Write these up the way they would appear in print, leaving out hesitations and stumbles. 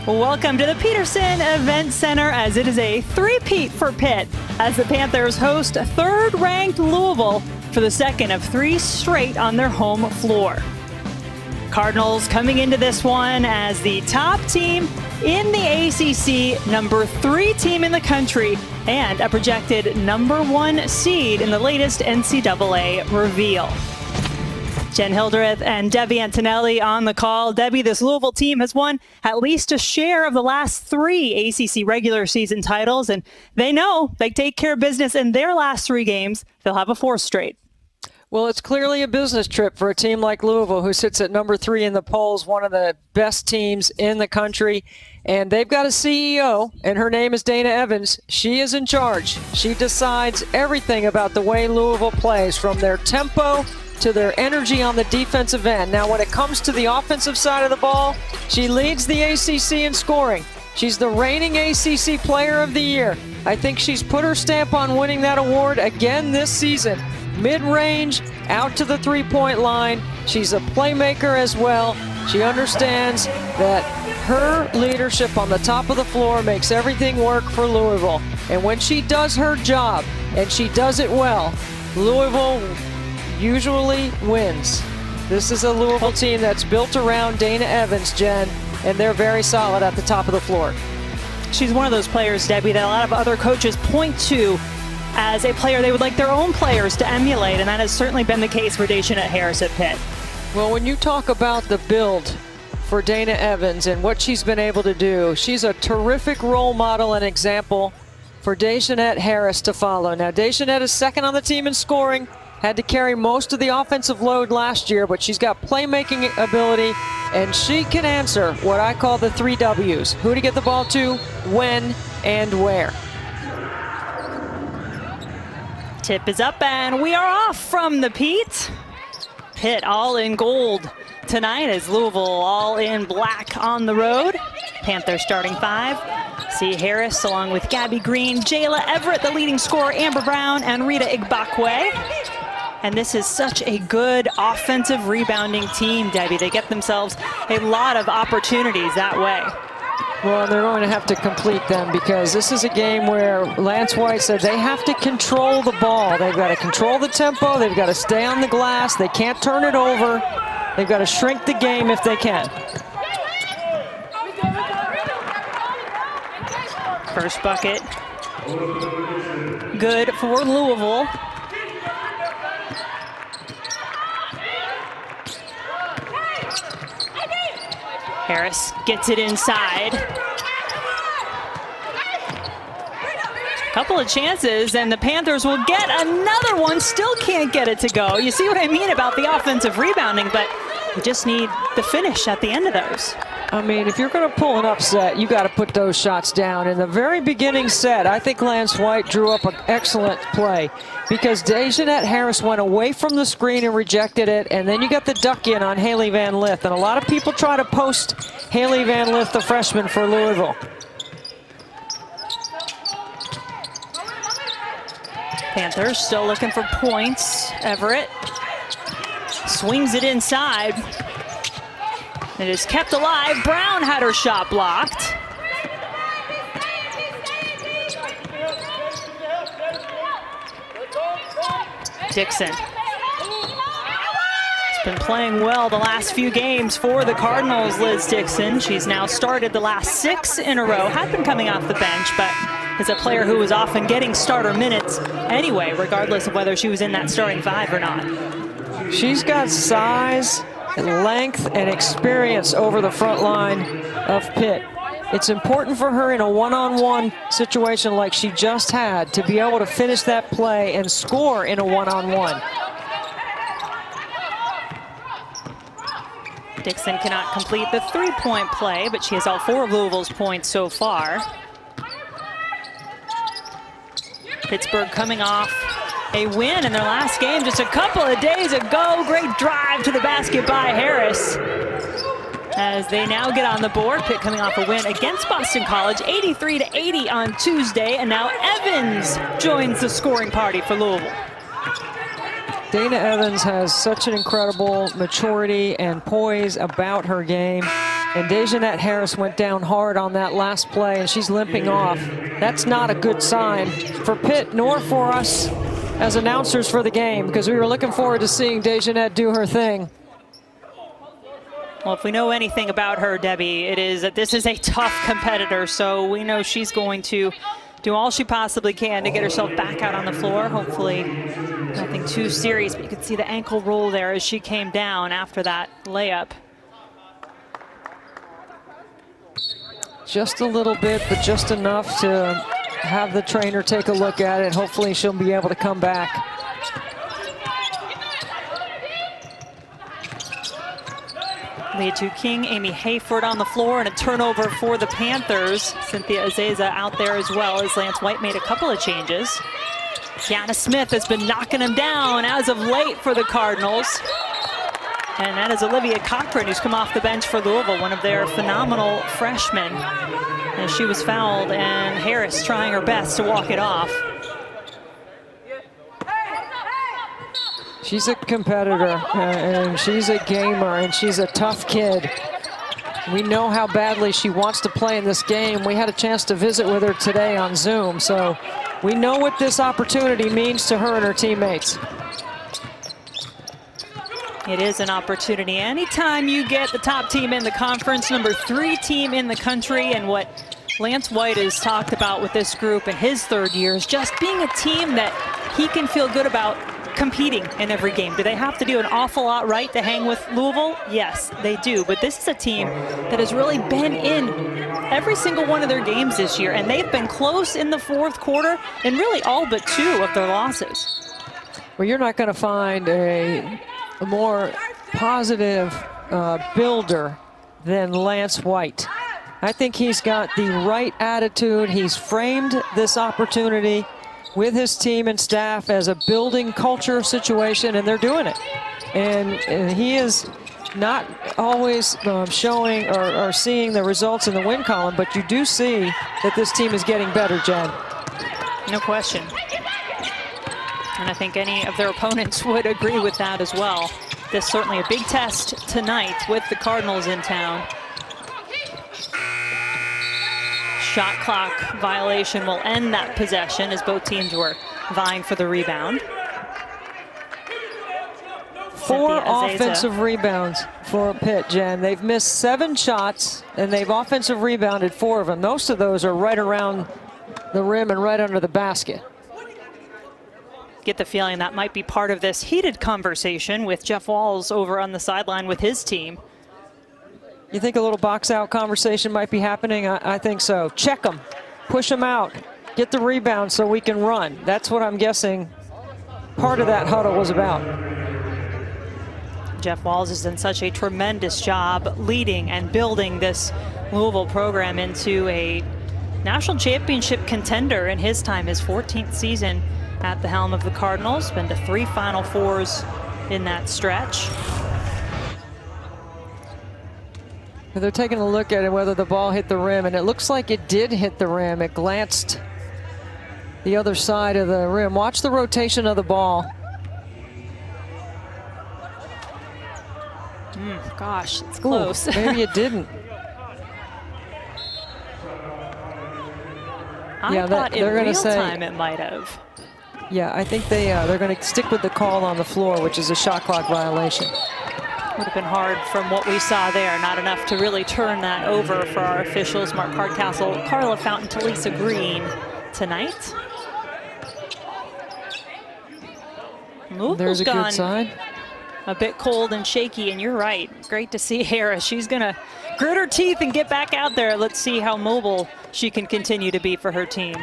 Welcome to the Peterson Event Center, as it is a three-peat for Pitt as the Panthers host third-ranked Louisville for the second of three straight on their home floor. Cardinals coming into this one as the top team in the ACC, number 3 team in the country, and a projected number 1 seed in the latest NCAA reveal. Jen Hildreth and Debbie Antonelli on the call. Debbie, this Louisville team has won at least a share of the last 3 ACC regular season titles, and they know they take care of business in their last 3 games. They'll have a 4th straight. Well, it's clearly a business trip for a team like Louisville, who sits at number 3 in the polls, one of the best teams in the country. And they've got a CEO, and her name is Dana Evans. She is in charge. She decides everything about the way Louisville plays, from their tempo to their energy on the defensive end. Now, when it comes to the offensive side of the ball, she leads the ACC in scoring. She's the reigning ACC Player of the Year. I think she's put her stamp on winning that award again this season. Mid-range, out to the three-point line. She's a playmaker as well. She understands that her leadership on the top of the floor makes everything work for Louisville. And when she does her job, and she does it well, Louisville usually wins. This is a Louisville team that's built around Dana Evans, Jen, and they're very solid at the top of the floor. She's one of those players, Debbie, that a lot of other coaches point to as a player they would like their own players to emulate, and that has certainly been the case for Daishanette Harris at Pitt. Well, when you talk about the build for Dana Evans and what she's been able to do, she's a terrific role model and example for Daishanette Harris to follow. Now, Daishanette is second on the team in scoring, had to carry most of the offensive load last year, but she's got playmaking ability, and she can answer what I call the 3 W's. Who to get the ball to, when, and where. Tip is up, and we are off from the Pete. Pitt all in gold tonight, as Louisville all in black on the road. Panthers starting 5. See Harris along with Gabby Green, Jayla Everett, the leading scorer, Amber Brown, and Rita Igbakwe. And this is such a good offensive rebounding team, Debbie. They get themselves a lot of opportunities that way. Well, they're going to have to complete them, because this is a game where Lance White said they have to control the ball. They've got to control the tempo. They've got to stay on the glass. They can't turn it over. They've got to shrink the game if they can. First bucket. Good for Louisville. Harris gets it inside. Couple of chances, and the Panthers will get another one. Still can't get it to go. You see what I mean about the offensive rebounding, but you just need the finish at the end of those. I mean, if you're going to pull an upset, you got to put those shots down. In the very beginning set, I think Lance White drew up an excellent play, because Daishanette Harris went away from the screen and rejected it, and then you got the duck in on Haley Van Lith. And a lot of people try to post Haley Van Lith, the freshman for Louisville. Panthers still looking for points. Everett swings it inside. It is kept alive. Brown had her shot blocked. Dixon. It's been playing well the last few games for the Cardinals, Liz Dixon. She's now started the last 6 in a row. Had been coming off the bench, but is a player who was often getting starter minutes anyway, regardless of whether she was in that starting 5 or not. She's got size, length, and experience over the front line of Pitt. It's important for her in a one-on-one situation like she just had to be able to finish that play and score in a one-on-one. Dixon cannot complete the 3-point play, but she has all 4 of Louisville's points so far. Pittsburgh coming off a win in their last game just a couple of days ago. Great drive to the basket by Harris, as they now get on the board. Pitt coming off a win against Boston College, 83-80 on Tuesday, and now Evans joins the scoring party for Louisville. Dana Evans has such an incredible maturity and poise about her game. And DeJohnette Harris went down hard on that last play, and she's limping off. That's not a good sign for Pitt, nor for us as announcers for the game, because we were looking forward to seeing DeJohnette do her thing. Well, if we know anything about her, Debbie, it is that this is a tough competitor, so we know she's going to do all she possibly can to get herself back out on the floor. Hopefully nothing too serious, but you could see the ankle roll there as she came down after that layup. Just a little bit, but just enough to have the trainer take a look at it. Hopefully she'll be able to come back. Leah King, Amy Hayford on the floor, and a turnover for the Panthers. Cynthia Azeza out there as well, as Lance White made a couple of changes. Kiana Smith has been knocking them down as of late for the Cardinals. And that is Olivia Cochran, who's come off the bench for Louisville, one of their phenomenal freshmen. And she was fouled, and Harris trying her best to walk it off. She's a competitor, and she's a gamer, and she's a tough kid. We know how badly she wants to play in this game. We had a chance to visit with her today on Zoom, so we know what this opportunity means to her and her teammates. It is an opportunity. Anytime you get the top team in the conference, #3 team in the country, and what Lance White has talked about with this group in his third year is just being a team that he can feel good about competing in every game. Do they have to do an awful lot right to hang with Louisville? Yes, they do. But this is a team that has really been in every single one of their games this year, and they've been close in the fourth quarter in really all but 2 of their losses. Well, you're not going to find a more positive builder than Lance White. I think he's got the right attitude. He's framed this opportunity with his team and staff as a building culture situation, and they're doing it. And he is not always showing or seeing the results in the win column, but you do see that this team is getting better, Jen. No question. And I think any of their opponents would agree with that as well. This is certainly a big test tonight with the Cardinals in town. Shot clock violation will end that possession as both teams were vying for the rebound. 4 offensive rebounds for Pitt, Jen. They've missed 7 shots, and they've offensive rebounded 4 of them. Most of those are right around the rim and right under the basket. Get the feeling that might be part of this heated conversation with Jeff Walz over on the sideline with his team. You think a little box out conversation might be happening? I think so. Check them, push them out, get the rebound so we can run. That's what I'm guessing part of that huddle was about. Jeff Walz has done such a tremendous job leading and building this Louisville program into a national championship contender in his time, his 14th season at the helm of the Cardinals. Been to 3 Final Fours in that stretch. They're taking a look at it, whether the ball hit the rim, and it looks like it did hit the rim. It glanced the other side of the rim. Watch the rotation of the ball. Gosh, it's close. Ooh, maybe it didn't. I thought in real time it might have. Yeah, I think they're going to stick with the call on the floor, which is a shot clock violation. Would have been hard from what we saw there. Not enough to really turn that over for our officials. Mark Hardcastle, Carla Fountain, Talisa Green tonight. There's a good sign. A bit cold and shaky, and you're right. Great to see Harris. She's going to grit her teeth and get back out there. Let's see how mobile she can continue to be for her team.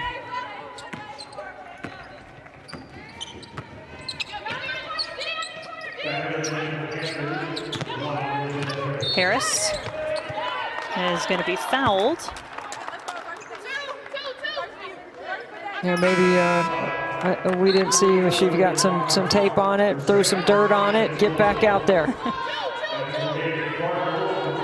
Harris is going to be fouled. Yeah, maybe we didn't see if she got some tape on it, threw some dirt on it, get back out there.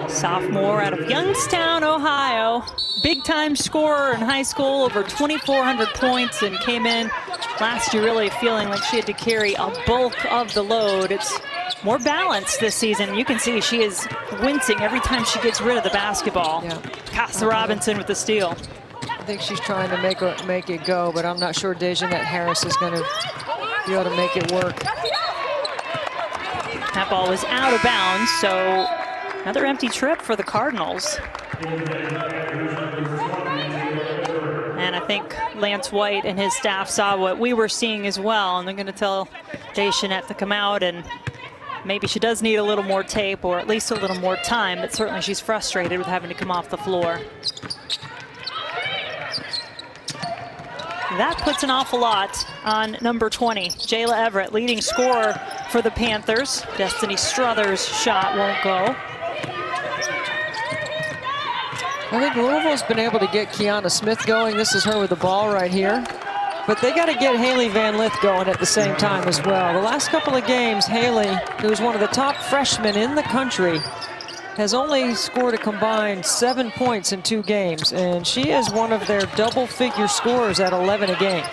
Sophomore out of Youngstown, Ohio. Big-time scorer in high school, over 2,400 points, and came in last year really feeling like she had to carry a bulk of the load. It's more balanced this season. You can see she is wincing every time she gets rid of the basketball. Yeah. Casa Robinson with the steal. I think she's trying to make it go, but I'm not sure DeJohnette Harris is going to be able to make it work. That ball was out of bounds, so another empty trip for the Cardinals. And I think Lance White and his staff saw what we were seeing as well, and they're going to tell DeJohnette to come out, and maybe she does need a little more tape or at least a little more time, but certainly she's frustrated with having to come off the floor. That puts an awful lot on number 20, Jayla Everett, leading scorer for the Panthers. Destiny Struthers' shot won't go. I think Louisville's been able to get Kiana Smith going. This is her with the ball right here. But they got to get Haley Van Lith going at the same time as well. The last couple of games, Haley, who's one of the top freshmen in the country, has only scored a combined 7 points in 2 games, and she is one of their double-figure scorers at 11 a game.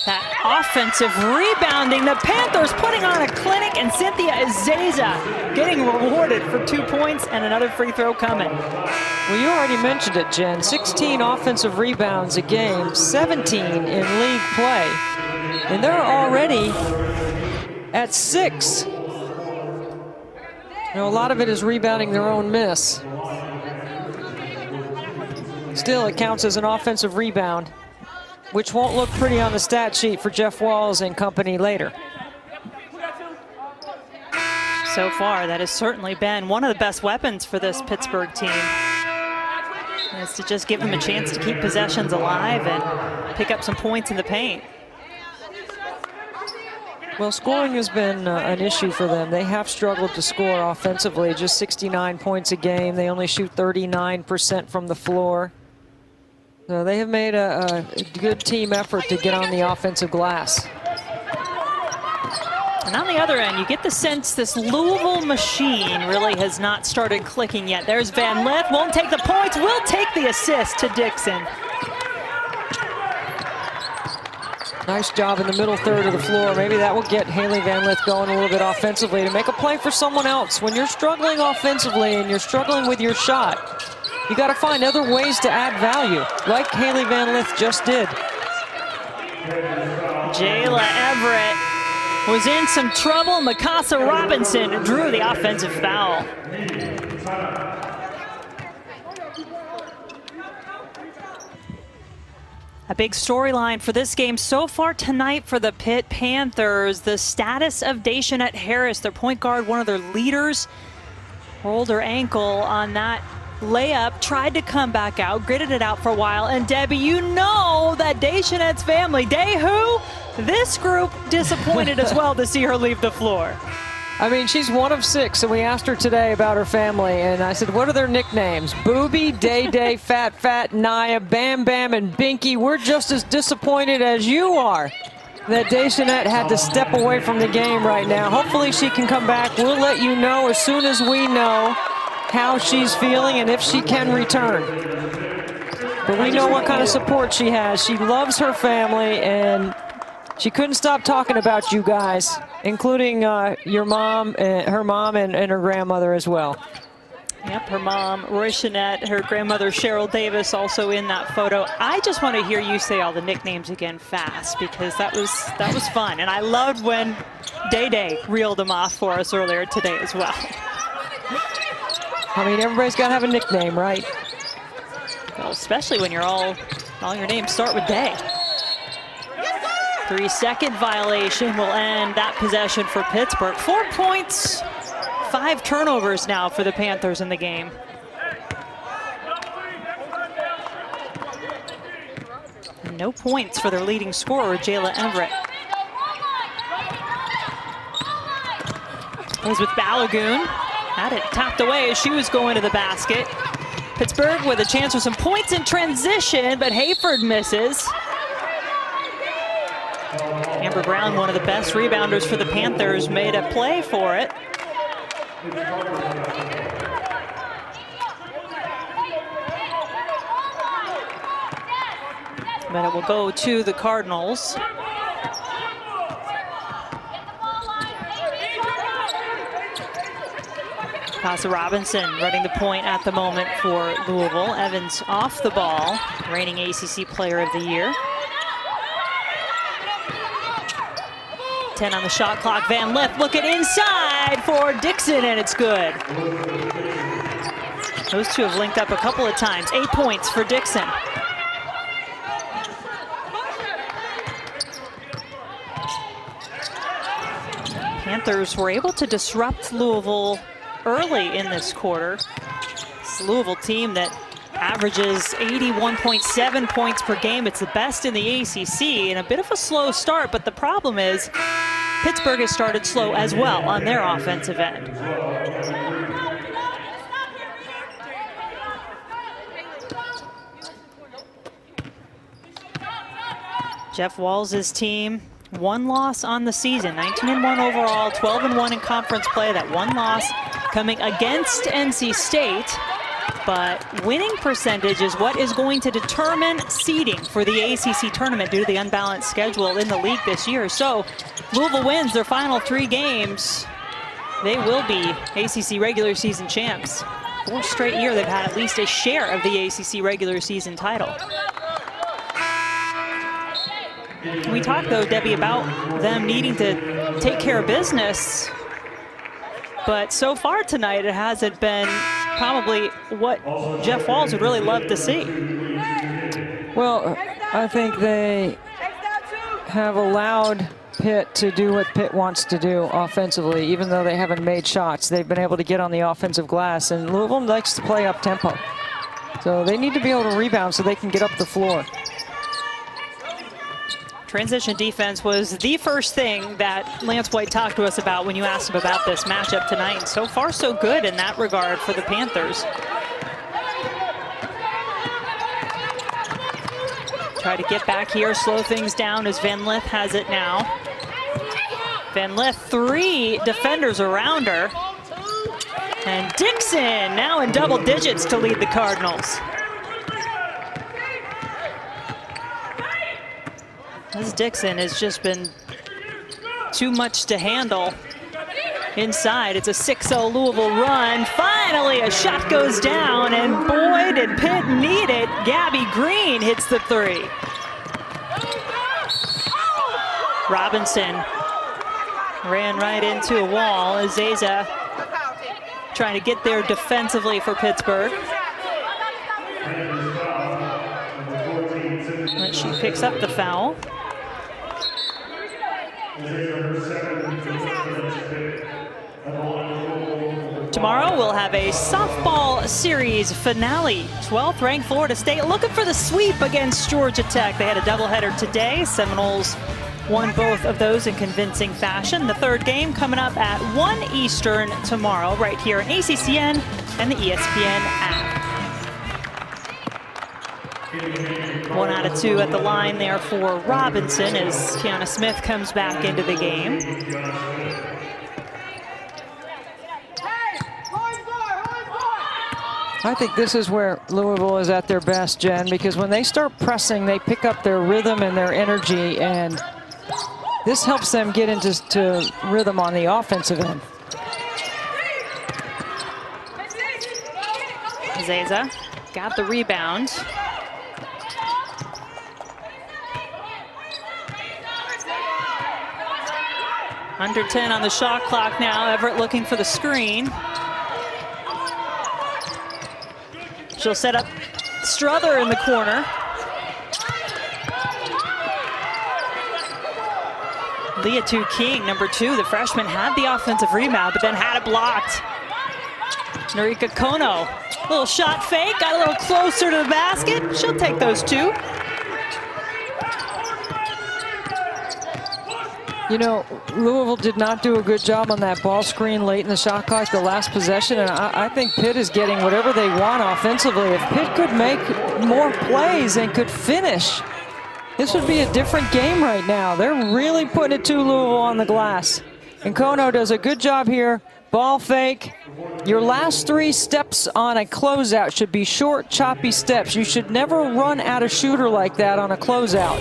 That offensive rebounding, the Panthers putting on a clinic, and Cynthia Ezeza getting rewarded for 2 points and another free throw coming. Well, you already mentioned it, Jen. 16 offensive rebounds a game, 17 in league play, and they're already at 6. You know, a lot of it is rebounding their own miss. Still, it counts as an offensive rebound, which won't look pretty on the stat sheet for Jeff Walls and company later. So far, that has certainly been one of the best weapons for this Pittsburgh team, is to just give them a chance to keep possessions alive and pick up some points in the paint. Well, scoring has been an issue for them. They have struggled to score offensively, just 69 points a game. They only shoot 39% from the floor. So they have made a good team effort to get on the offensive glass. And on the other end, you get the sense this Louisville machine really has not started clicking yet. There's Van Lith, won't take the points, will take the assist to Dixon. Nice job in the middle third of the floor. Maybe that will get Haley Van Lith going a little bit offensively to make a play for someone else. When you're struggling offensively and you're struggling with your shot, you got to find other ways to add value, like Haley Van Lith just did. Jayla Everett was in some trouble. Mikasa Robinson drew the offensive foul. A big storyline for this game so far tonight for the Pitt Panthers. The status of DeJohnette Harris, their point guard, one of their leaders, rolled her ankle on that layup, tried to come back out, gritted it out for a while. And Debbie, you know that DeJohnette's family, this group disappointed as well to see her leave the floor. I mean, she's one of 6, and we asked her today about her family, and I said, what are their nicknames? Booby, Day, Fat, Naya, Bam Bam, and Binky. We're just as disappointed as you are that DeJohnette had to step away from the game right now. Hopefully she can come back. We'll let you know as soon as we know how she's feeling and if she can return. But we know what kind of support she has. She loves her family, and she couldn't stop talking about you guys, including your mom, her mom, and her grandmother as well. Yep, her mom, Roy Chanette, her grandmother, Cheryl Davis, also in that photo. I just want to hear you say all the nicknames again fast, because that was fun. And I loved when Day reeled them off for us earlier today as well. I mean, everybody's got to have a nickname, right? Well, especially when all your names start with Day. 3-second violation will end that possession for Pittsburgh. 4 points, 5 turnovers now for the Panthers in the game. And no points for their leading scorer, Jayla Everett. Elizabeth Balagoon had it tapped away as she was going to the basket. Pittsburgh with a chance for some points in transition, but Hayford misses. Amber Brown, one of the best rebounders for the Panthers, made a play for it. But it will go to the Cardinals. Casa Robinson running the point at the moment for Louisville. Evans off the ball, reigning ACC Player of the Year. 10 on the shot clock. Van Lith looking inside for Dixon, and it's good. Those two have linked up a couple of times. 8 points for Dixon. Panthers were able to disrupt Louisville early in this quarter. It's a Louisville team that averages 81.7 points per game. It's the best in the ACC, and a bit of a slow start, but the problem is Pittsburgh has started slow as well on their offensive end. Jeff Walls' team, 1 loss on the season, 19-1 overall, 12-1 in conference play. That 1 loss coming against NC State, but winning percentage is what is going to determine seeding for the ACC tournament due to the unbalanced schedule in the league this year. So Louisville wins their final 3 games. They will be ACC regular season champs. 4th straight year they've had at least a share of the ACC regular season title. We talked, though, Debbie, about them needing to take care of business. But so far tonight, it hasn't been probably what Jeff Walls would really love to see. Well, I think they have allowed Pitt to do what Pitt wants to do offensively. Even though they haven't made shots, they've been able to get on the offensive glass. And Louisville likes to play up tempo. So they need to be able to rebound so they can get up the floor. Transition defense was the first thing that Lance White talked to us about when you asked him about this matchup tonight. And so far, so good in that regard for the Panthers. Try to get back here, slow things down as Van Lith has it now. Van Lith, 3 defenders around her. And Dixon now in double digits to lead the Cardinals. This Dixon has just been too much to handle inside. It's a 6-0 Louisville run. Finally, a shot goes down, and boy, did Pitt need it. Gabby Green hits the 3. Robinson ran right into a wall. Azeza trying to get there defensively for Pittsburgh. But she picks up the foul. Tomorrow we'll have a softball series finale. 12th ranked Florida State looking for the sweep against Georgia Tech. They had a doubleheader today. Seminoles won both of those in convincing fashion. The 3rd game coming up at 1 Eastern tomorrow right here on ACCN and the ESPN app. 1 out of 2 at the line there for Robinson as Kiana Smith comes back into the game. I think this is where Louisville is at their best, Jen, because when they start pressing, they pick up their rhythm and their energy, and this helps them get into rhythm on the offensive end. Zeza got the rebound. Under 10 on the shot clock now. Everett looking for the screen. She'll set up Strother in the corner. Leah Tu King, number 2, the freshman, had the offensive rebound, but then had it blocked. Narika Kono, little shot fake, got a little closer to the basket. She'll take those 2. You know, Louisville did not do a good job on that ball screen late in the shot clock, the last possession, and I think Pitt is getting whatever they want offensively. If Pitt could make more plays and could finish, this would be a different game right now. They're really putting it to Louisville on the glass. And Kono does a good job here. Ball fake. Your last 3 steps on a closeout should be short, choppy steps. You should never run at a shooter like that on a closeout.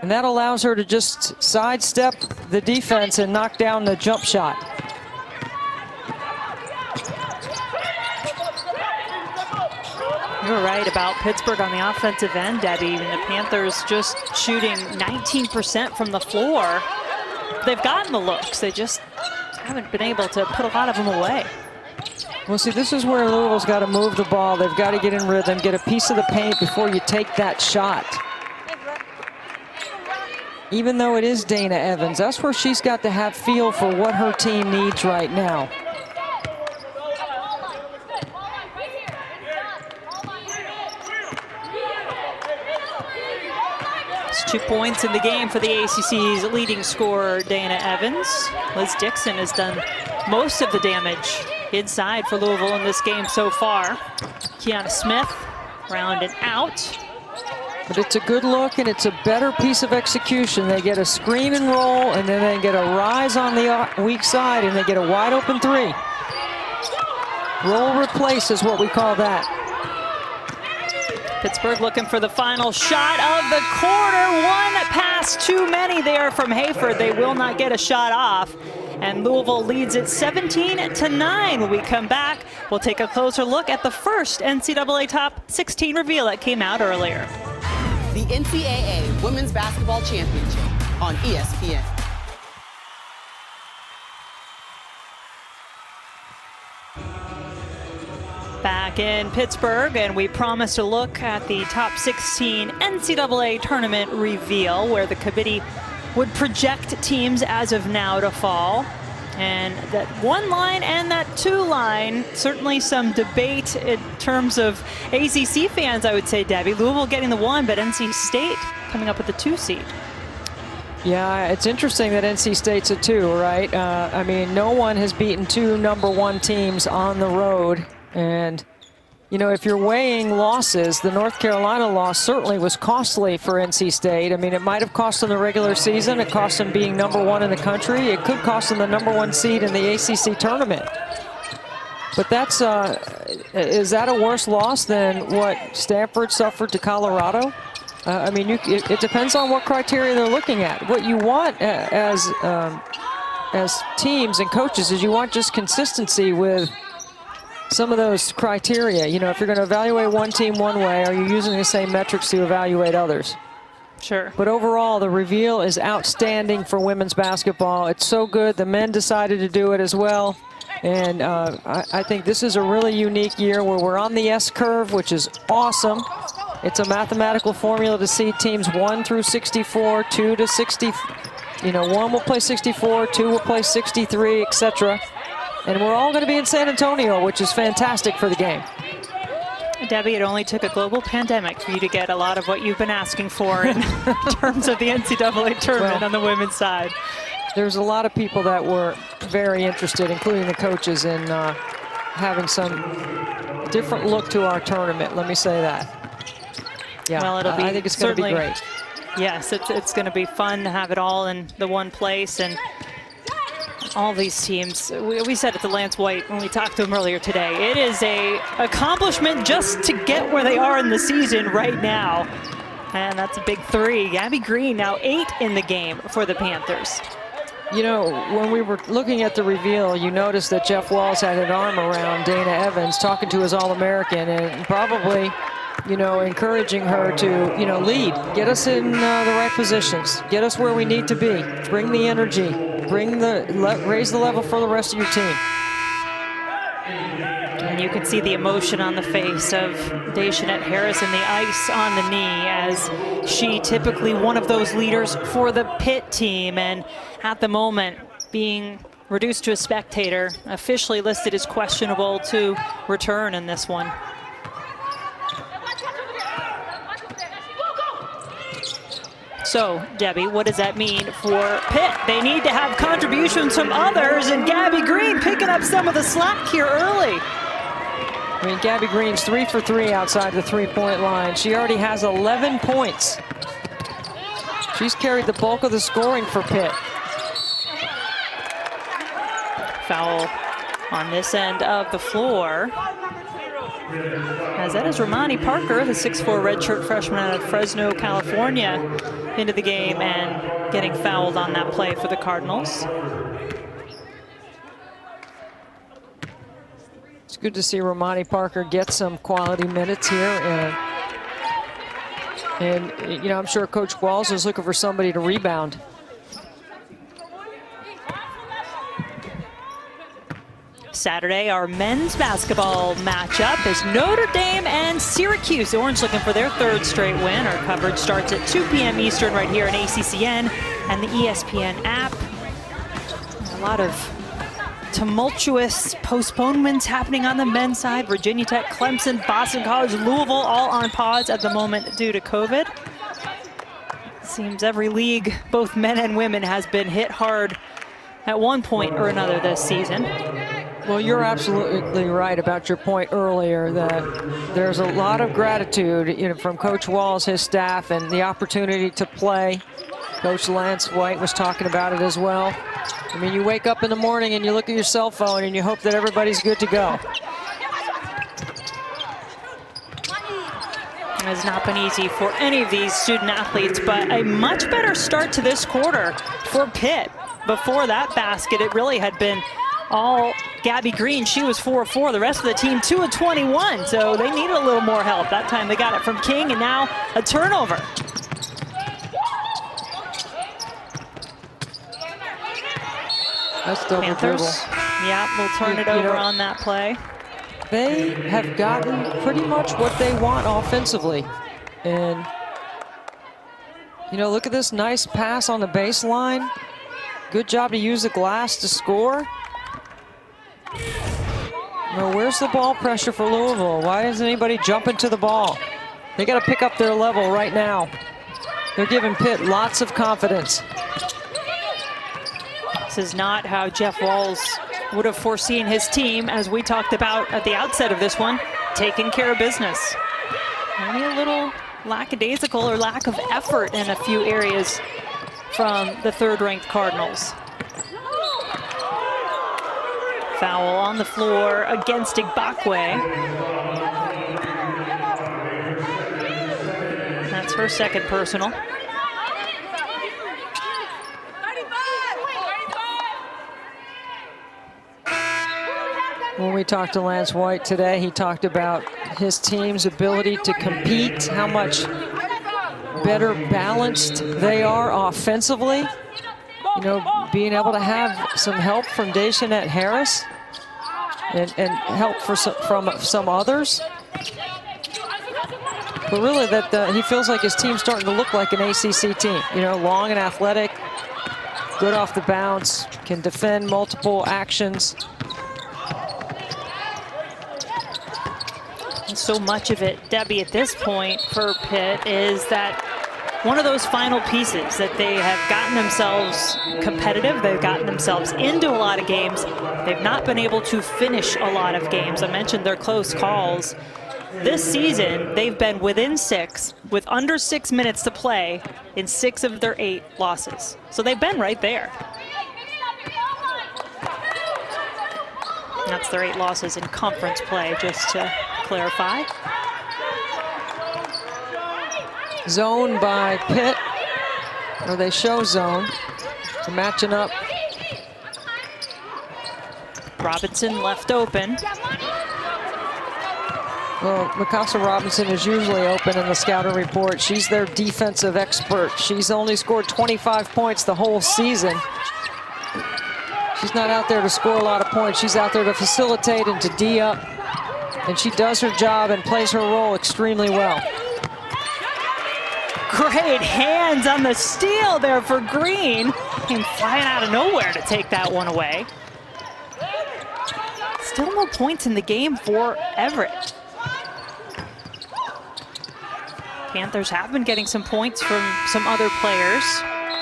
And that allows her to just sidestep the defense and knock down the jump shot. You were right about Pittsburgh on the offensive end, Debbie. And the Panthers just shooting 19% from the floor. They've gotten the looks. They just haven't been able to put a lot of them away. Well, see, this is where Louisville's got to move the ball. They've got to get in rhythm, get a piece of the paint before you take that shot. Even though it is Dana Evans, that's where she's got to have feel for what her team needs right now. It's 2 points in the game for the ACC's leading scorer, Dana Evans. Liz Dixon has done most of the damage inside for Louisville in this game so far. Kiana Smith round and out. But it's a good look, and it's a better piece of execution. They get a screen and roll, and then they get a rise on the weak side, and they get a wide open three. Roll replace is what we call that. Pittsburgh looking for the final shot of the quarter. One pass too many there from Hayford. They will not get a shot off. And Louisville leads it 17-9. When we come back, we'll take a closer look at the first NCAA Top 16 reveal that came out earlier. The NCAA Women's Basketball Championship on ESPN. Back in Pittsburgh, and we promised a look at the top 16 NCAA tournament reveal, where the committee would project teams as of now to fall. And that one line and that two line, certainly some debate in terms of ACC fans, I would say, Debbie. Louisville getting the one, but NC State coming up with the 2 seed. Yeah, it's interesting that NC State's a 2, right? I mean, no one has beaten 2 #1 teams on the road. And, you know, if you're weighing losses, the North Carolina loss certainly was costly for NC State. I mean, it might have cost them the regular season. It cost them being #1 in the country. It could cost them the #1 seed in the ACC tournament. But that's, is that a worse loss than what Stanford suffered to Colorado? I mean, it depends on what criteria they're looking at. What you want as teams and coaches is you want just consistency with some of those criteria. You know, if you're going to evaluate one team one way, are you using the same metrics to evaluate others? Sure. But overall, the reveal is outstanding for women's basketball. It's so good. The men decided to do it as well. And I think this is a really unique year where we're on the S curve, which is awesome. It's a mathematical formula to see teams 1 through 64, 2 to 60. You know, 1 will play 64, 2 will play 63, etc. And we're all going to be in San Antonio, which is fantastic for the game. Debbie, it only took a global pandemic for you to get a lot of what you've been asking for in terms of the NCAA tournament on the women's side. There's a lot of people that were very interested, including the coaches, in having some different look to our tournament. Let me say that. Yeah, well, it'll be I think it's going to be great. Yes, it's going to be fun to have it all in the one place. And all these teams, we said it to Lance White when we talked to him earlier today, it is a accomplishment just to get where they are in the season right now. And that's a big 3. Gabby Green now 8 in the game for the Panthers. You know, when we were looking at the reveal, you noticed that Jeff Walls had an arm around Dana Evans talking to his All-American and probably, you know, encouraging her to, you know, lead, get us in the right positions, get us where we need to be, bring the energy, raise the level for the rest of your team. And you can see the emotion on the face of Daishanette Harris and the ice on the knee, as she typically one of those leaders for the Pitt team, and at the moment being reduced to a spectator, officially listed as questionable to return in this one. So, Debbie, what does that mean for Pitt? They need to have contributions from others, and Gabby Green picking up some of the slack here early. I mean, Gabby Green's 3 for 3 outside the three-point line. She already has 11 points. She's carried the bulk of the scoring for Pitt. Foul on this end of the floor, as that is Romani Parker, the 6'4" redshirt freshman out of Fresno, California, into the game and getting fouled on that play for the Cardinals. It's good to see Romani Parker get some quality minutes here. And you know, I'm sure Coach Walls is looking for somebody to rebound. Saturday, our men's basketball matchup is Notre Dame and Syracuse. The Orange looking for their 3rd straight win. Our coverage starts at 2 p.m. Eastern right here on ACCN and the ESPN app. A lot of tumultuous postponements happening on the men's side. Virginia Tech, Clemson, Boston College, Louisville all on pause at the moment due to COVID. Seems every league, both men and women, has been hit hard at one point or another this season. Well, you're absolutely right about your point earlier that there's a lot of gratitude, you know, from Coach Walls, his staff, and the opportunity to play. Coach Lance White was talking about it as well. I mean, you wake up in the morning and you look at your cell phone and you hope that everybody's good to go. It has not been easy for any of these student athletes, but a much better start to this quarter for Pitt. Before that basket, it really had been all Gabby Green. She was 4 of 4. The rest of the team 2 of 21. So they needed a little more help. That time they got it from King, and now a turnover. That's double Panthers. dribble. Yeah, we'll turn it over on that play. They have gotten pretty much what they want offensively. And, you know, look at this nice pass on the baseline. Good job to use the glass to score. Now, where's the ball pressure for Louisville? Why isn't anybody jumping to the ball? They got to pick up their level right now. They're giving Pitt lots of confidence. This is not how Jeff Walls would have foreseen his team, as we talked about at the outset of this one, taking care of business. Maybe a little lackadaisical or lack of effort in a few areas from the 3rd-ranked Cardinals. Foul on the floor against Igbakwe. That's her 2nd personal. When we talked to Lance White today, he talked about his team's ability to compete, how much better balanced they are offensively. You know, being able to have some help from Deshaunette Harris and help from some others. But really that he feels like his team's starting to look like an ACC team. You know, long and athletic, good off the bounce, can defend multiple actions. And so much of it, Debbie, at this point for Pitt is that one of those final pieces that they have gotten themselves competitive. They've gotten themselves into a lot of games. They've not been able to finish a lot of games. I mentioned their close calls. This season, they've been within 6 with under 6 minutes to play in 6 of their 8 losses. So they've been right there. That's their 8 losses in conference play, just to clarify. Zone by Pitt, or they show zone. So matching up. Robinson left open. Well, Mikasa Robinson is usually open in the scouting report. She's their defensive expert. She's only scored 25 points the whole season. She's not out there to score a lot of points. She's out there to facilitate and to D up. And she does her job and plays her role extremely well. Great hands on the steal there for Green. Came flying out of nowhere to take that one away. Still no points in the game for Everett. Panthers have been getting some points from some other players.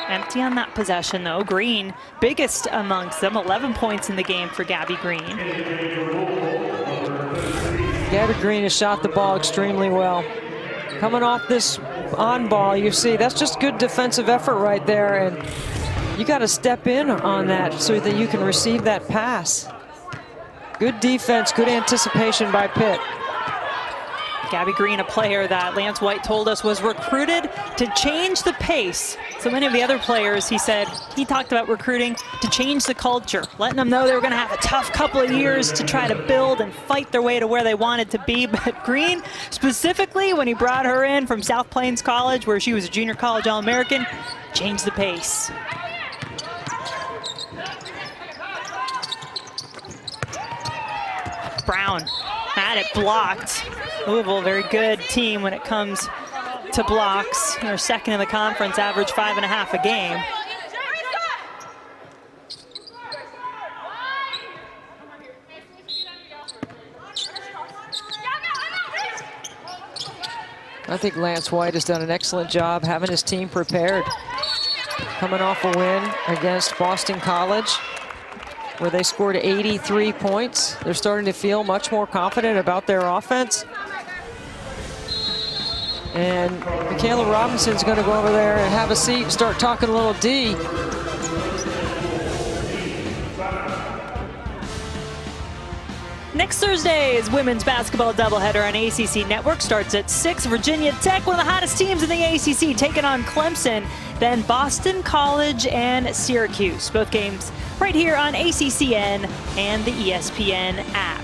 Empty on that possession though. Green, biggest amongst them, 11 points in the game for Gabby Green. Gabby Green has shot the ball extremely well. Coming off this on ball, you see that's just good defensive effort right there, and you got to step in on that so that you can receive that pass. Good defense, good anticipation by Pitt. Gabby Green, a player that Lance White told us was recruited to change the pace. So many of the other players, he said, he talked about recruiting to change the culture, letting them know they were going to have a tough couple of years to try to build and fight their way to where they wanted to be. But Green, specifically when he brought her in from South Plains College, where she was a junior college All-American, changed the pace. Brown had it blocked. Louisville, very good team when it comes to blocks. They're second in the conference, average 5.5 a game. I think Lance White has done an excellent job having his team prepared. Coming off a win against Boston College, where they scored 83 points. They're starting to feel much more confident about their offense. And Michaela Robinson's going to go over there and have a seat and start talking a little D. Next Thursday's women's basketball doubleheader on ACC Network starts at 6. Virginia Tech, one of the hottest teams in the ACC, taking on Clemson. Then Boston College and Syracuse. Both games right here on ACCN and the ESPN app.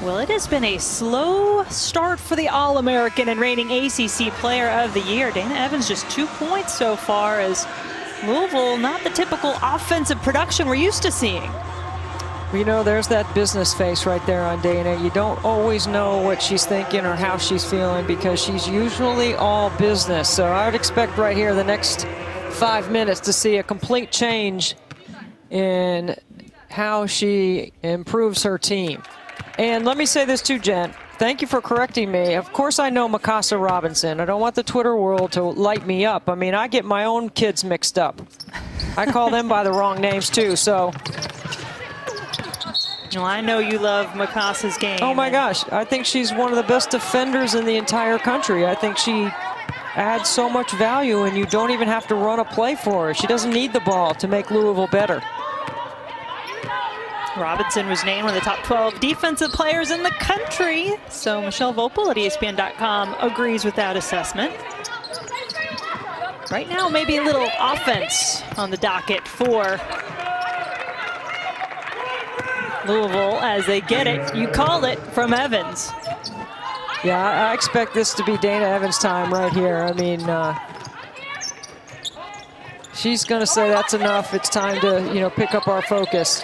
Well, it has been a slow start for the All-American and reigning ACC Player of the Year. Dana Evans just 2 points so far, as Louisville, not the typical offensive production we're used to seeing. You know, there's that business face right there on Dana. You don't always know what she's thinking or how she's feeling, because she's usually all business. So I would expect right here the next 5 minutes to see a complete change in how she improves her team. And let me say this too, Jen. Thank you for correcting me. Of course I know Mikasa Robinson. I don't want the Twitter world to light me up. I mean, I get my own kids mixed up. I call them by the wrong names too, so. Well, I know you love Mikasa's game. Oh my gosh, I think she's one of the best defenders in the entire country. I think she adds so much value, and you don't even have to run a play for her. She doesn't need the ball to make Louisville better. Robinson was named one of the top 12 defensive players in the country. So Michelle Vopel at ESPN.com agrees with that assessment. Right now, maybe a little offense on the docket for Louisville as they get it. You called it from Evans. Yeah, I expect this to be Dana Evans' time right here. I mean, she's going to say that's enough. It's time to, pick up our focus.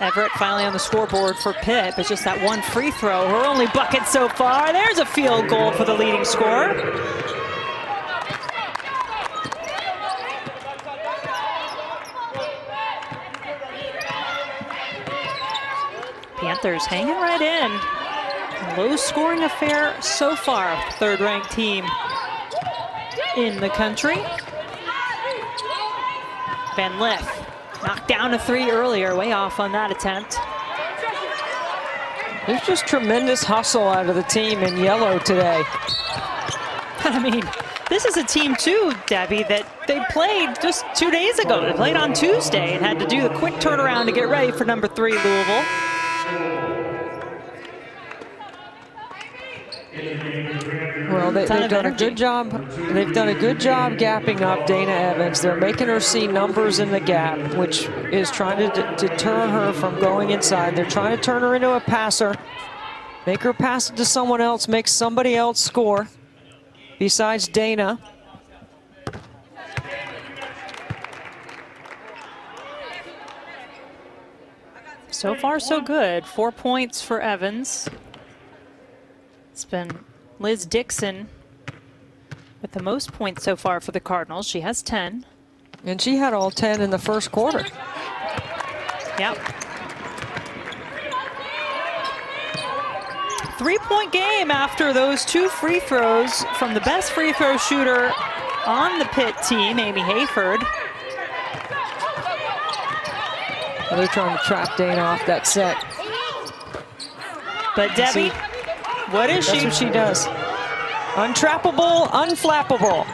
Everett finally on the scoreboard for Pitt, but just that one free throw. Her only bucket so far. There's a field goal for the leading scorer. Panthers hanging right in. Low scoring affair so far. Third ranked team in the country. Van Lith knocked down a three earlier, way off on that attempt. There's just tremendous hustle out of the team in yellow today. I mean, this is a team too, Debbie, that they played just 2 days ago. They played on Tuesday and had to do the quick turnaround to get ready for number 3 Louisville. Well, they've done a good job. They've done a good job gapping up Dana Evans. They're making her see numbers in the gap, which is trying to deter her from going inside. They're trying to turn her into a passer, make her pass it to someone else, make somebody else score besides Dana. So far, so good. 4 points for Evans. It's been Liz Dixon with the most points so far for the Cardinals. She has 10. And she had all 10 in the first quarter. Yep. 3-point game after those 2 free throws from the best free throw shooter on the Pitt team, Amy Hayford. They're trying to trap Dana off that set. But Debbie, what is she? That's what she does. Untrappable, unflappable.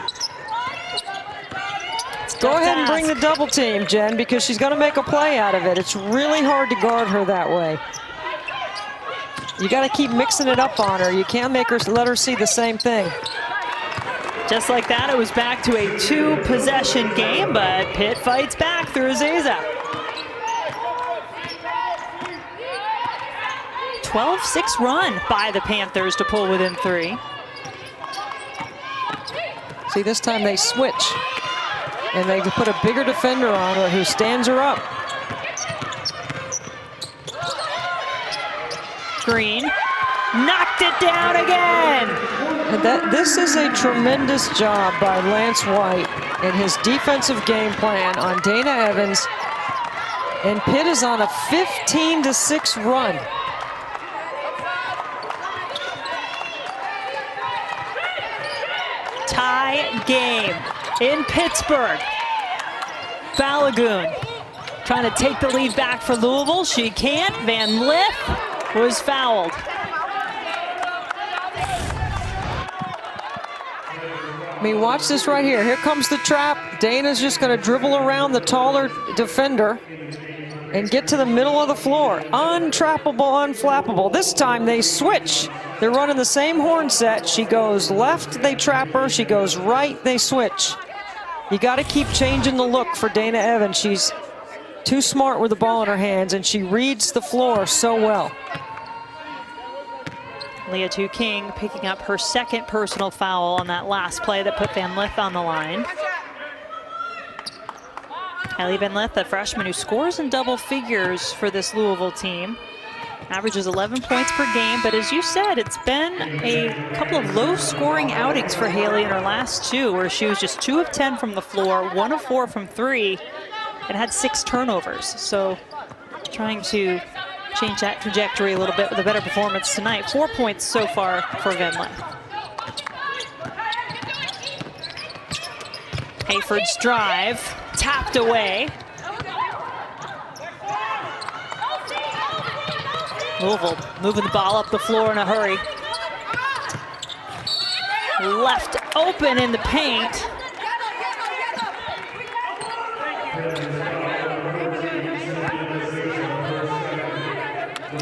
Go ahead and bring the double team, Jen, because she's going to make a play out of it. It's really hard to guard her that way. You got to keep mixing it up on her. You can't let her see the same thing. Just like that, it was back to a 2-possession game, but Pitt fights back through Aziza. 12-6 run by the Panthers to pull within 3. See, this time they switch, and they put a bigger defender on her who stands her up. Green knocked it down again. And this is a tremendous job by Lance White and his defensive game plan on Dana Evans. And Pitt is on a 15-6 run. Tie game in Pittsburgh. Balagoon trying to take the lead back for Louisville. She can't. Van Lith was fouled. I mean, watch this right here. Here comes the trap. Dana's just going to dribble around the taller defender and get to the middle of the floor. Untrappable, unflappable. This time they switch. They're running the same horn set. She goes left, they trap her. She goes right, they switch. You got to keep changing the look for Dana Evans. She's too smart with the ball in her hands, and she reads the floor so well. Leah King picking up her second personal foul on that last play that put Van Lith on the line. Ellie Van Lith, a freshman who scores in double figures for this Louisville team. Averages 11 points per game, but as you said, it's been a couple of low-scoring outings for Haley in her last 2, where she was just 2 of 10 from the floor, 1 of 4 from 3, and had 6 turnovers. So trying to change that trajectory a little bit with a better performance tonight. 4 points so far for Van Lith. Hayford's drive, tapped away. Louisville moving the ball up the floor in a hurry. Left open in the paint.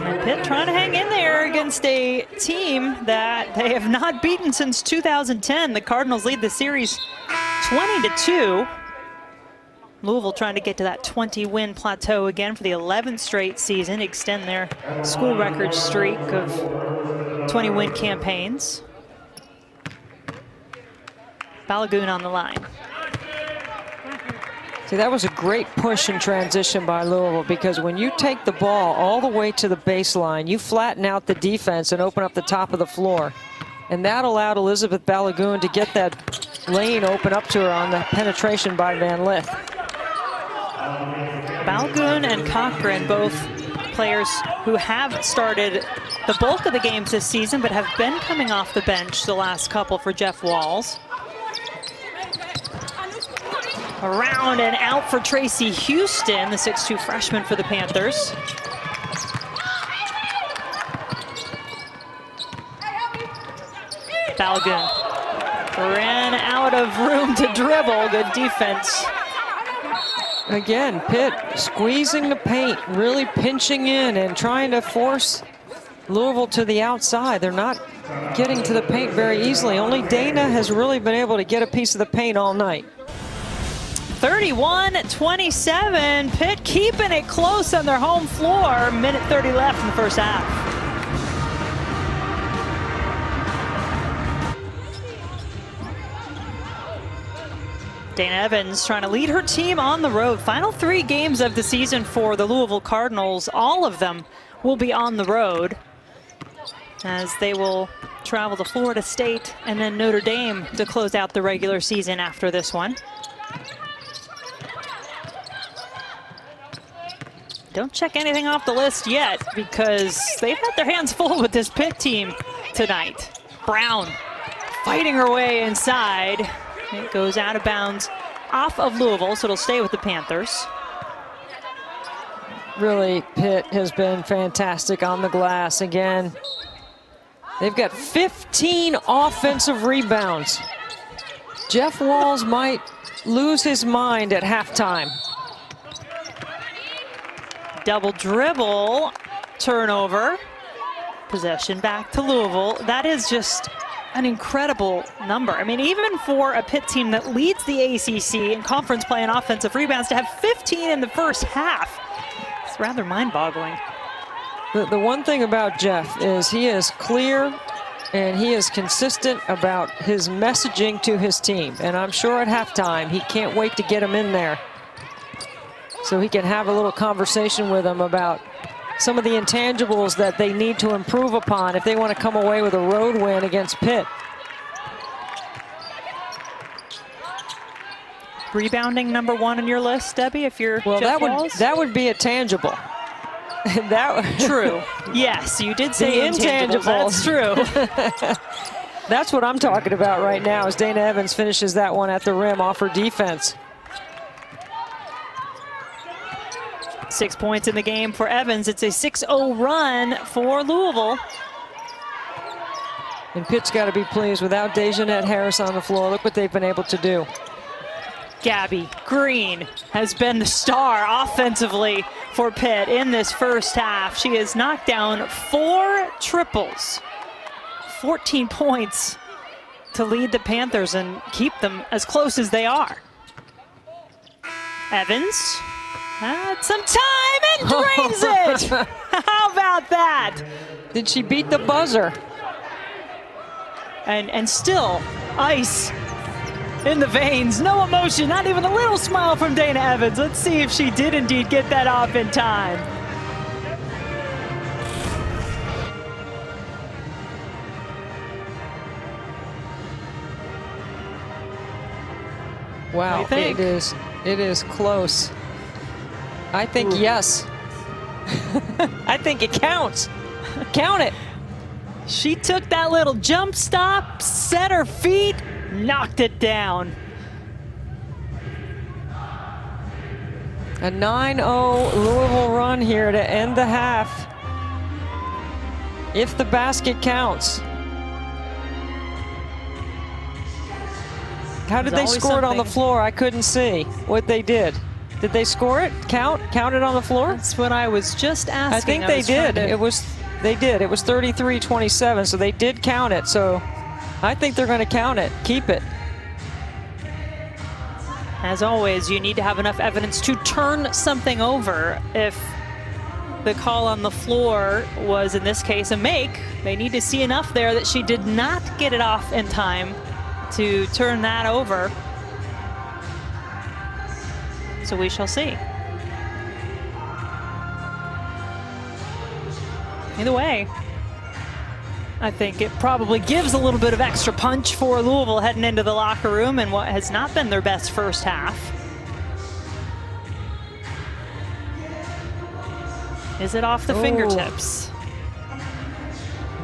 And Pitt trying to hang in there against a team that they have not beaten since 2010. The Cardinals lead the series 20-2. Louisville trying to get to that 20-win plateau again for the 11th straight season, extend their school record streak of 20-win campaigns. Balagoon on the line. See, that was a great push and transition by Louisville, because when you take the ball all the way to the baseline, you flatten out the defense and open up the top of the floor. And that allowed Elizabeth Balagoon to get that lane open up to her on the penetration by Van Lith. Balagoon and Cochran, both players who have started the bulk of the games this season, but have been coming off the bench the last couple for Jeff Walls. Around and out for Tracy Houston, the 6'2" freshman for the Panthers. Balagoon ran out of room to dribble. Good defense. Again, Pitt squeezing the paint, really pinching in and trying to force Louisville to the outside. They're not getting to the paint very easily. Only Dana has really been able to get a piece of the paint all night. 31-27, Pitt keeping it close on their home floor. Minute 30 left in the first half. Dana Evans trying to lead her team on the road. Final 3 games of the season for the Louisville Cardinals. All of them will be on the road, as they will travel to Florida State and then Notre Dame to close out the regular season after this one. Don't check anything off the list yet, because they've had their hands full with this Pitt team tonight. Brown fighting her way inside. It goes out of bounds off of Louisville, so it'll stay with the Panthers. Really, Pitt has been fantastic on the glass again. They've got 15 offensive rebounds. Jeff Walls might lose his mind at halftime. Double dribble, turnover. possession back to Louisville. That is just an incredible number. I mean, even for a Pitt team that leads the ACC in conference play and offensive rebounds, to have 15 in the first half, it's rather mind-boggling. The one thing about Jeff is he is clear and he is consistent about his messaging to his team. And I'm sure at halftime he can't wait to get him in there so he can have a little conversation with them about some of the intangibles that they need to improve upon if they want to come away with a road win against Pitt. Rebounding number one on your list, Debbie, if you're well, Jeff that would be a tangible. True. Yes, you did say intangibles. That's true. That's what I'm talking about right now as Dana Evans finishes that one at the rim off her defense. 6 points in the game for Evans. It's a 6-0 run for Louisville. And Pitt's got to be pleased without Dejanette Harris on the floor. Look what they've been able to do. Gabby Green has been the star offensively for Pitt in this first half. She has knocked down 4 triples, 14 points to lead the Panthers and keep them as close as they are. Evans had some time and drains it. How about that? Did she beat the buzzer? And still ice in the veins, no emotion, not even a little smile from Dana Evans. Let's see if she did indeed get that off in time. Wow, it is close. I think yes. I think it counts. Count it. She took that little jump stop, set her feet, knocked it down. A 9-0 Louisville run here to end the half. If the basket counts. How did they score it on the floor? I couldn't see what they did. Did they score it? Count it on the floor? That's what I was just asking. I think they did. They did. It was 33-27, so they did count it. So I think they're going to count it. Keep it. As always, you need to have enough evidence to turn something over. If the call on the floor was, in this case, a make, they need to see enough there that she did not get it off in time to turn that over. So we shall see. Either way, I think it probably gives a little bit of extra punch for Louisville heading into the locker room in what has not been their best first half. Is it off the fingertips?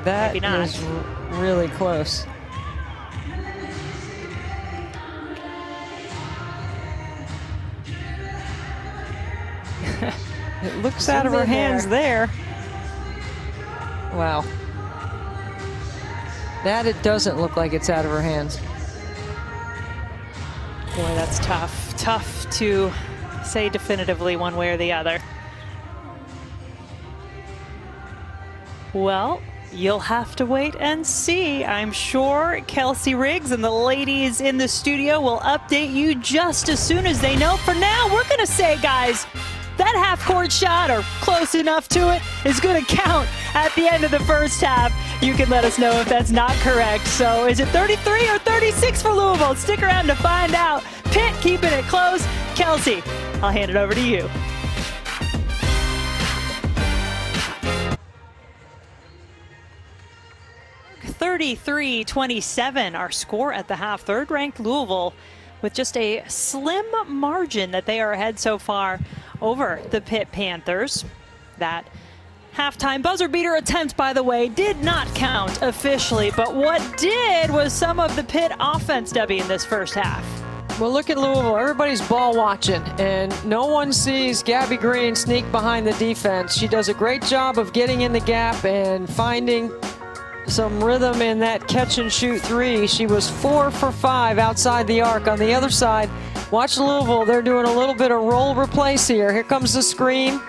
That Maybe not. is really close. It looks out of her hands there. Wow. That it doesn't look like it's out of her hands. Boy, that's tough. Tough to say definitively one way or the other. Well, you'll have to wait and see. I'm sure Kelsey Riggs and the ladies in the studio will update you just as soon as they know. For now, we're going to say, guys, that half-court shot, or close enough to it, is going to count at the end of the first half. You can let us know if that's not correct. So is it 33 or 36 for Louisville? Stick around to find out. Pitt keeping it close. Kelsey, I'll hand it over to you. (33-27) our score at the half. Third-ranked Louisville with just a slim margin that they are ahead so far over the Pitt Panthers. That halftime buzzer beater attempt, by the way, did not count officially, but what did was some of the Pitt offense, Debbie, in this first half. Well, look at Louisville. Everybody's ball watching, and no one sees Gabby Green sneak behind the defense. She does a great job of getting in the gap and finding some rhythm in that catch and shoot three. She was 4 for 5 outside the arc. On the other side, watch Louisville. They're doing a little bit of roll replace here. Here comes the screen,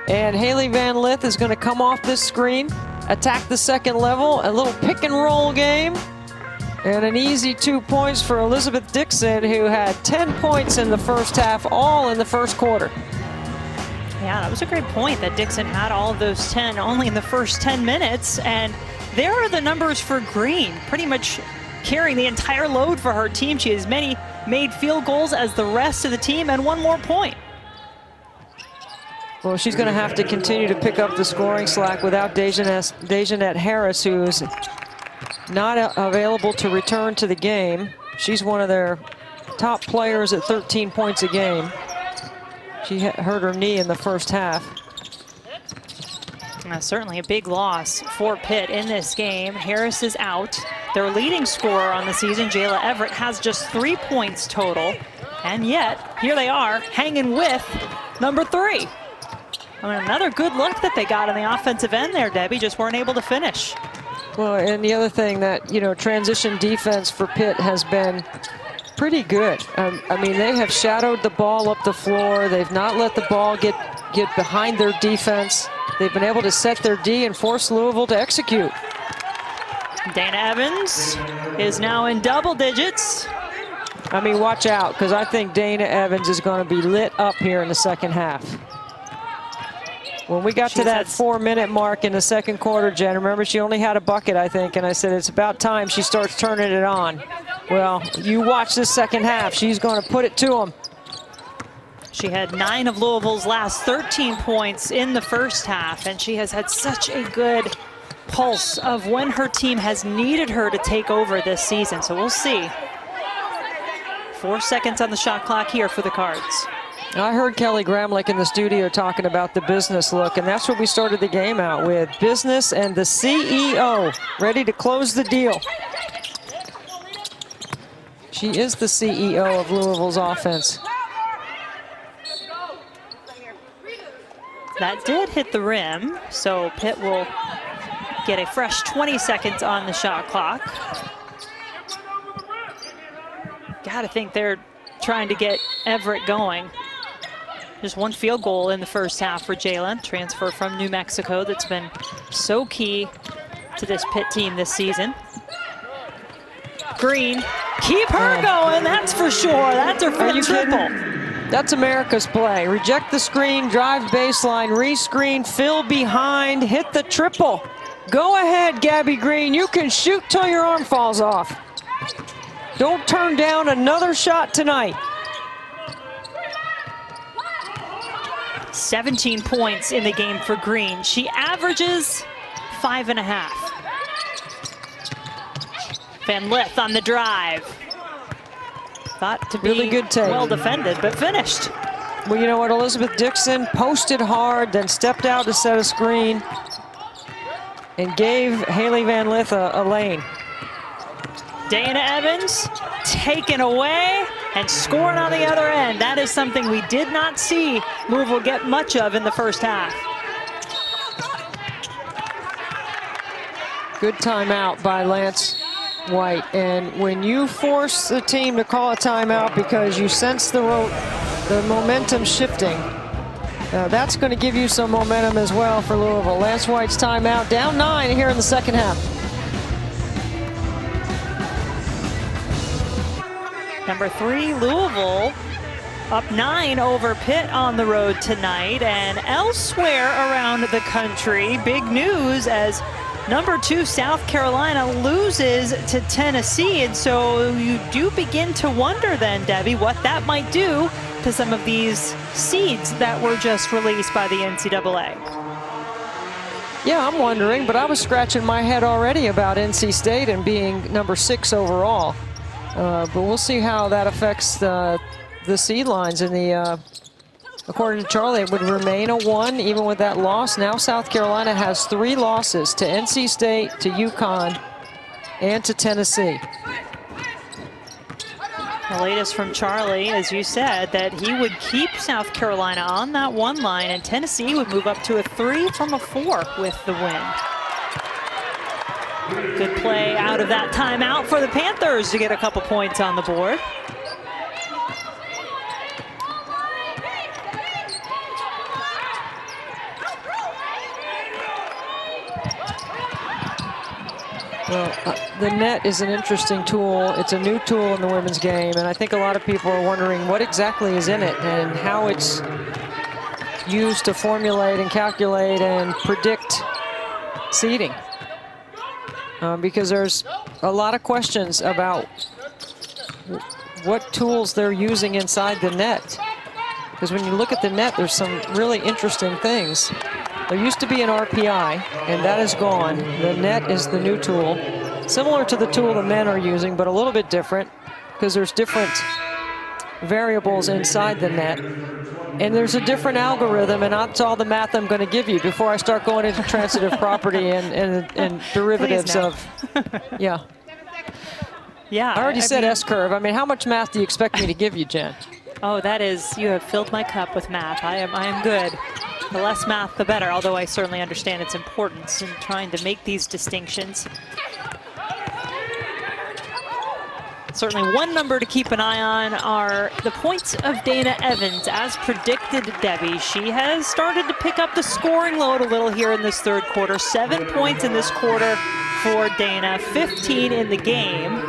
and Haley Van Lith is going to come off this screen. attack the second level, a little pick and roll game. And an easy 2 points for Elizabeth Dixon, who had 10 points in the first half, all in the first quarter. Yeah, that was a great point that Dixon had all of those 10 only in the first 10 minutes. And there are the numbers for Green, pretty much carrying the entire load for her team. She has many made field goals as the rest of the team and one more point. Well, she's going to have to continue to pick up the scoring slack without Dejanette Harris, who's not available to return to the game. She's one of their top players at 13 points a game. She hurt her knee in the first half. Certainly a big loss for Pitt in this game. Harris is out. Their leading scorer on the season, Jayla Everett, has just 3 points total. And yet, here they are, hanging with number 3. I mean, another good look that they got on the offensive end there, Debbie, just weren't able to finish. Well, and the other thing that, you know, transition defense for Pitt has been pretty good. I mean, they have shadowed the ball up the floor. They've not let the ball get behind their defense. They've been able to set their D and force Louisville to execute. Dana Evans is now in double digits. I mean, watch out, because I think Dana Evans is going to be lit up here in the second half. When we got to that 4-minute mark in the second quarter, Jen, remember she only had a bucket, I think, and I said it's about time she starts turning it on. Well, you watch this second half. She's going to put it to them. She had 9 of Louisville's last 13 points in the first half, and she has had such a good pulse of when her team has needed her to take over this season. So we'll see. 4 seconds on the shot clock here for the Cards. I heard Kelly Gramlich in the studio talking about the business look, and that's what we started the game out with. Business and the CEO ready to close the deal. She is the CEO of Louisville's offense. That did hit the rim, so Pitt will get a fresh 20 seconds on the shot clock. Gotta think they're trying to get Everett going. Just 1 field goal in the first half for Jalen, transfer from New Mexico that's been so key to this Pitt team this season. Green, keep her going, that's for sure. That's her 5th triple. That's America's play. Reject the screen, drive baseline, re-screen, fill behind, hit the triple. Go ahead, Gabby Green. You can shoot till your arm falls off. Don't turn down another shot tonight. 17 points in the game for Green. She averages 5.5. Van Lith on the drive. Thought to be really good take. Well defended, but finished. Well, you know what, Elizabeth Dixon posted hard, then stepped out to set a screen and gave Haley Van Lith a lane. Dana Evans taken away and scoring on the other end. That is something we did not see Louisville get much of in the first half. Good timeout by Lance White. And when you force the team to call a timeout because you sense the momentum shifting, that's going to give you some momentum as well for Louisville. Lance White's timeout, down 9 here in the second half. Number 3, Louisville, up 9 over Pitt on the road tonight. And elsewhere around the country, big news as number 2, South Carolina loses to Tennessee. And so you do begin to wonder then, Debbie, what that might do to some of these seeds that were just released by the NCAA. Yeah, I'm wondering, but I was scratching my head already about NC State and being number 6 overall. But we'll see how that affects the seed lines. And according to Charlie, it would remain a 1 even with that loss. Now South Carolina has 3 losses to NC State, to UConn, and to Tennessee. The latest from Charlie, as you said, that he would keep South Carolina on that 1 line, and Tennessee would move up to a 3 from a 4 with the win. Good play out of that timeout for the Panthers to get a couple points on the board. Well, the net is an interesting tool. It's a new tool in the women's game, and I think a lot of people are wondering what exactly is in it and how it's used to formulate and calculate and predict seeding. Because there's a lot of questions about what tools they're using inside the net. Because when you look at the net, there's some really interesting things. There used to be an RPI, and that is gone. The net is the new tool, similar to the tool the men are using, but a little bit different because there's different variables inside the net. And there's a different algorithm, and that's all the math I'm going to give you before I start going into transitive property and derivatives of, yeah. Yeah. I already said S-curve. I mean, how much math do you expect me to give you, Jen? Oh, that is, you have filled my cup with math. I am good. The less math, the better, although I certainly understand its importance in trying to make these distinctions. Certainly one number to keep an eye on are the points of Dana Evans. As predicted, Debbie, she has started to pick up the scoring load a little here in this third quarter. 7 points in this quarter for Dana, 15 in the game.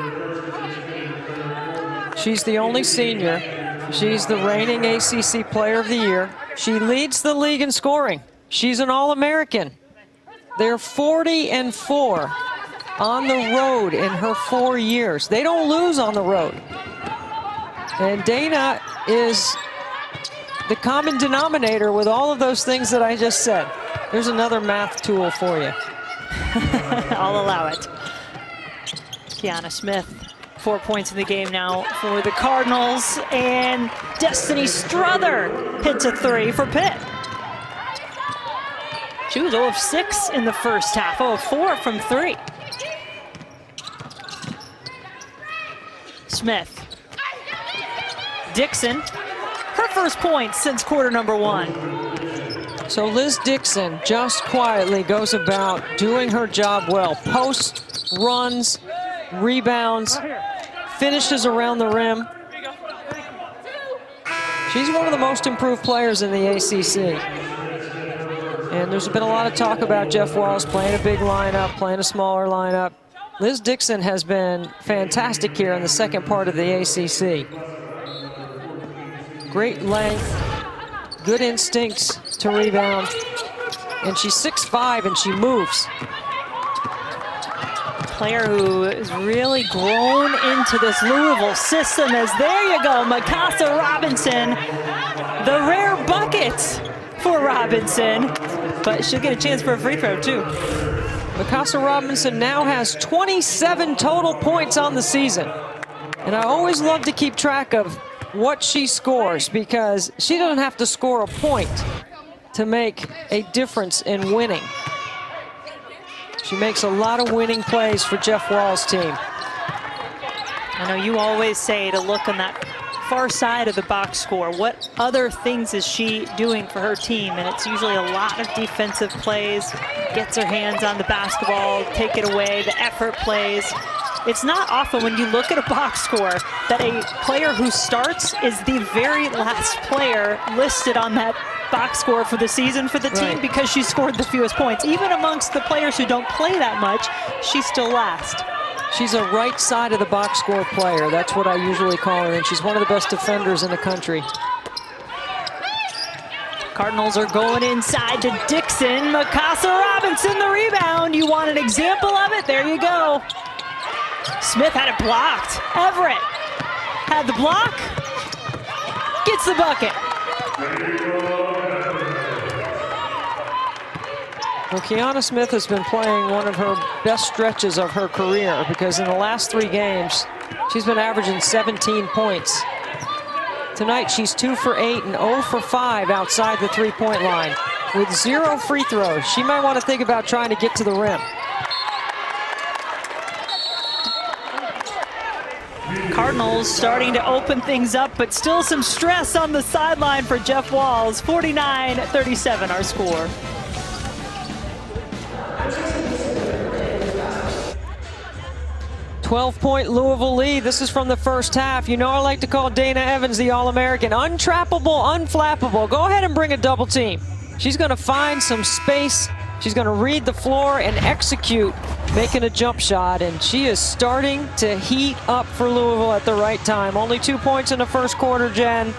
She's the only senior. She's the reigning ACC Player of the Year. She leads the league in scoring. She's an All-American. They're 40-4 on the road in her 4 years. They don't lose on the road. And Dana is the common denominator with all of those things that I just said. There's another math tool for you. I'll allow it. Kiana Smith, 4 points in the game now for the Cardinals, and Destiny Strother hits a 3 for Pitt. She was 0 of 6 in the first half, 0 of 4 from 3. Smith. Dixon, her first point since quarter number 1. So Liz Dixon just quietly goes about doing her job well. Posts, runs, rebounds, finishes around the rim. She's one of the most improved players in the ACC. And there's been a lot of talk about Jeff Walz playing a big lineup, playing a smaller lineup. Liz Dixon has been fantastic here in the second part of the ACC. Great length, good instincts to rebound. And she's 6'5" and she moves. Player who has really grown into this Louisville system, as there you go, Mikasa Robinson. The rare bucket for Robinson, but she'll get a chance for a free throw too. Mikasa Robinson now has 27 total points on the season. And I always love to keep track of what she scores because she doesn't have to score a point to make a difference in winning. She makes a lot of winning plays for Jeff Wall's team. I know you always say to look on that far side of the box score. What other things is she doing for her team? And it's usually a lot of defensive plays, gets her hands on the basketball, take it away, the effort plays. It's not often when you look at a box score that a player who starts is the very last player listed on that box score for the season for the team because she scored the fewest points. Even amongst the players who don't play that much, she's still last. She's a right side of the box score player. That's what I usually call her, and she's one of the best defenders in the country. Cardinals are going inside to Dixon. Mikasa Robinson, the rebound. You want an example of it? There you go. Smith had it blocked. Everett had the block. Gets the bucket. Well, Kiana Smith has been playing one of her best stretches of her career because in the last 3 games, she's been averaging 17 points. Tonight, she's 2 for 8 and 0 for 5 outside the 3-point line with 0 free throws. She might want to think about trying to get to the rim. Cardinals starting to open things up, but still some stress on the sideline for Jeff Walz. 49-37 our score. "12-point Louisville lead." This is from the first half. You know I like to call Dana Evans the All-American. Untrappable, unflappable. Go ahead and bring a double team. She's going to find some space. She's going to read the floor and execute, making a jump shot, and she is starting to heat up for Louisville at the right time. Only 2 points in the first quarter, Jen.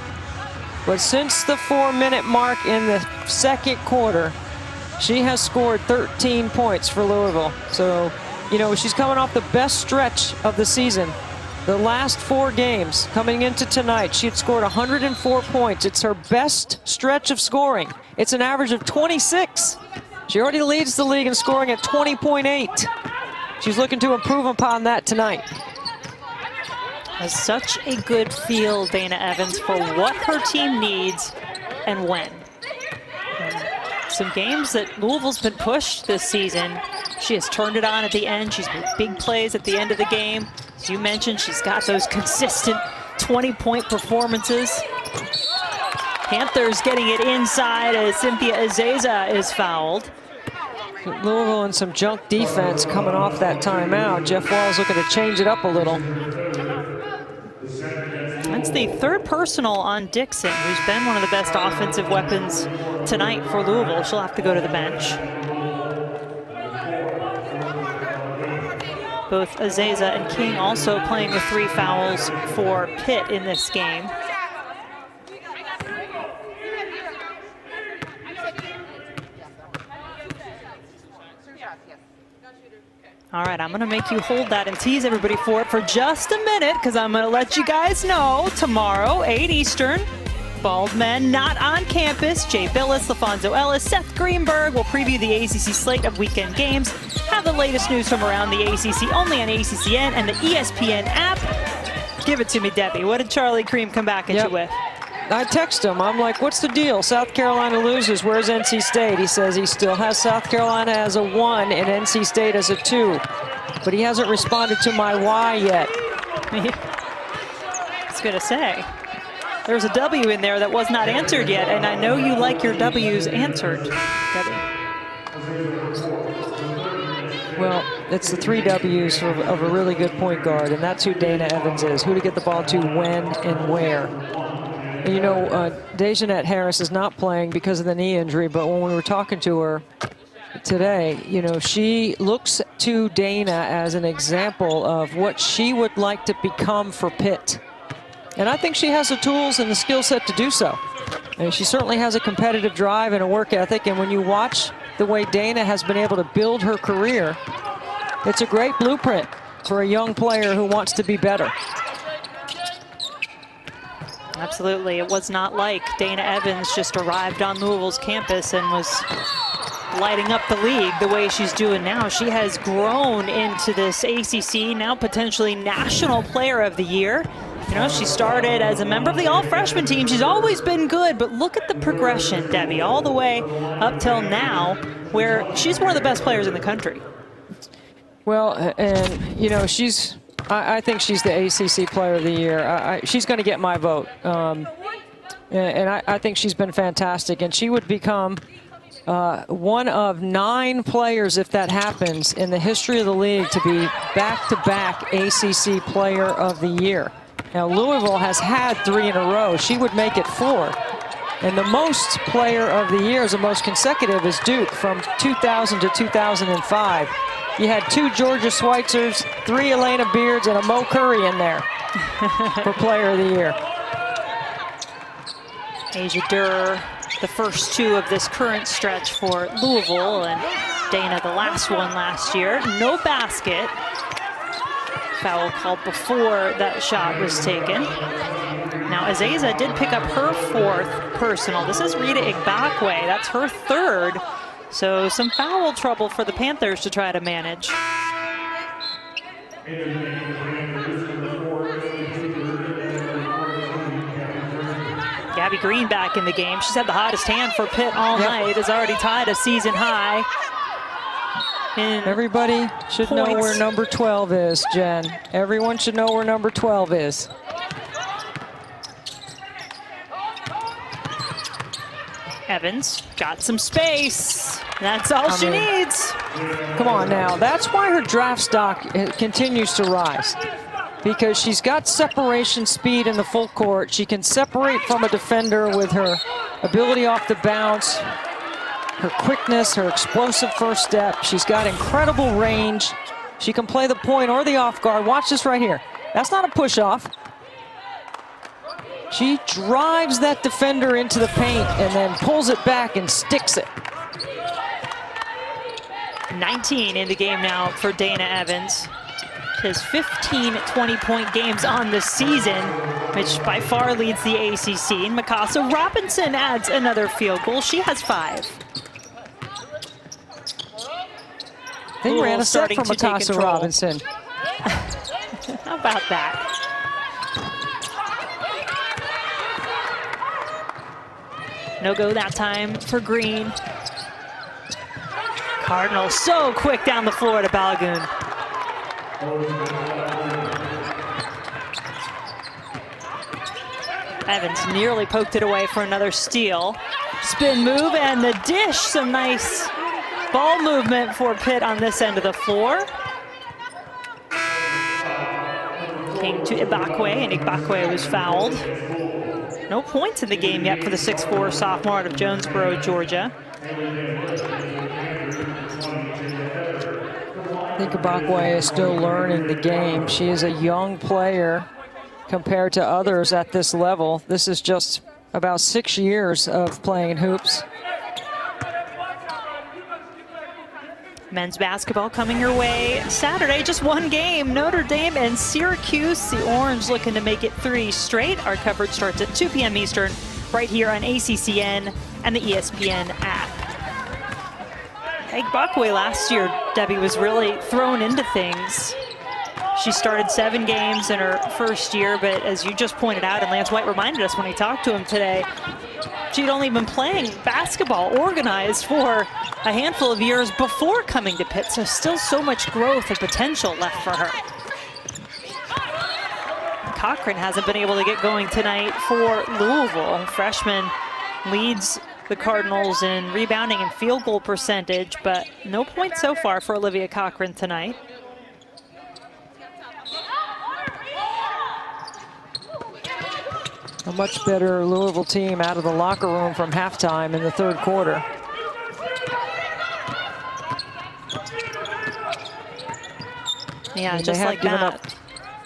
But since the 4-minute mark in the second quarter, she has scored 13 points for Louisville. So, you know, she's coming off the best stretch of the season. The last 4 games coming into tonight, she had scored 104 points. It's her best stretch of scoring. It's an average of 26. She already leads the league in scoring at 20.8. She's looking to improve upon that tonight. Has such a good feel, Dana Evans, for what her team needs and when. Some games that Louisville's been pushed this season, she has turned it on at the end. She's made big plays at the end of the game. As you mentioned, she's got those consistent 20-point performances. Panthers getting it inside as Cynthia Ezeiza is fouled. Louisville in some junk defense coming off that timeout. Jeff Wall's looking to change it up a little. That's the 3rd personal on Dixon, who's been one of the best offensive weapons tonight for Louisville. She'll have to go to the bench. Both Ezeiza and King also playing with 3 fouls for Pitt in this game. All right, I'm going to make you hold that and tease everybody for it for just a minute, because I'm going to let you guys know tomorrow, 8 Eastern, Bald Men Not on Campus. Jay Billis, LaFonso Ellis, Seth Greenberg will preview the ACC slate of weekend games, have the latest news from around the ACC only on ACCN and the ESPN app. Give it to me, Debbie. What did Charlie Cream come back at you with? I text him. I'm like, what's the deal? South Carolina loses. Where's NC State? He says he still has South Carolina as a 1 and NC State as a 2. But he hasn't responded to my why yet. I was going to say, there's a W in there that was not answered yet, and I know you like your W's answered, Debbie. Well, it's the 3 W's of a really good point guard, and that's who Dana Evans is. Who to get the ball to, when, and where. And you know, Dejanette Harris is not playing because of the knee injury, but when we were talking to her today, you know, she looks to Dana as an example of what she would like to become for Pitt. And I think she has the tools and the skill set to do so. And she certainly has a competitive drive and a work ethic, and when you watch the way Dana has been able to build her career, it's a great blueprint for a young player who wants to be better. Absolutely. It was not like Dana Evans just arrived on Louisville's campus and was lighting up the league the way she's doing now. She has grown into this ACC, now potentially National Player of the Year. You know, she started as a member of the all-freshman team. She's always been good, but look at the progression, Debbie, all the way up till now, where she's one of the best players in the country. Well, and, you know, I think she's the ACC Player of the Year. She's going to get my vote. And I think she's been fantastic. And she would become one of 9 players, if that happens, in the history of the league to be back-to-back ACC Player of the Year. Now, Louisville has had 3 in a row. She would make it 4. And the most Player of the Years, the most consecutive, is Duke from 2000 to 2005. You had 2 Georgia Schweitzers, 3 Elena Beards, and a Mo Curry in there for Player of the Year. Asia Durr, the first 2 of this current stretch for Louisville, and Dana the last one last year. No basket. Foul called before that shot was taken. Now, Ezeiza did pick up her 4th personal. This is Rita Igbakwe. That's her 3rd. So some foul trouble for the Panthers to try to manage. Gabby Green back in the game. She's had the hottest hand for Pitt all night. Has already tied a season high. Everybody should know where number 12 is, Jen. Everyone should know where number 12 is. Evans got some space. That's all she needs. Come on now. That's why her draft stock continues to rise. Because she's got separation speed in the full court. She can separate from a defender with her ability off the bounce. her quickness, her explosive first step. She's got incredible range. She can play the point or the off guard. Watch this right here. That's not a push-off. She drives that defender into the paint and then pulls it back and sticks it. 19 in the game now for Dana Evans. She has 15 20-point games on the season, which by far leads the ACC. And Mikasa Robinson adds another field goal. She has 5. They ran a set for Mikasa Robinson. How about that? No go that time for Green. Cardinals so quick down the floor to Balagoon. Evans nearly poked it away for another steal. Spin move and the dish. Some nice ball movement for Pitt on this end of the floor. Came to Ibakwe, and Ibakwe was fouled. No points in the game yet for the 6'4" sophomore out of Jonesboro, Georgia. I think Ibakwe is still learning the game. She is a young player compared to others at this level. This is just about 6 years of playing hoops. Men's basketball coming your way Saturday, just one game. Notre Dame and Syracuse. The Orange looking to make it 3 straight. Our coverage starts at 2 p.m. Eastern right here on ACCN and the ESPN app. Ibakwe last year, Debbie, was really thrown into things. She started 7 games in her first year, but as you just pointed out, and Lance White reminded us when he talked to him today, she'd only been playing basketball organized for a handful of years before coming to Pitt, so still so much growth and potential left for her. Cochran hasn't been able to get going tonight for Louisville. Freshman leads the Cardinals in rebounding and field goal percentage, but no points so far for Olivia Cochran tonight. A much better Louisville team out of the locker room from halftime in the 3rd quarter. Yeah, just like given that.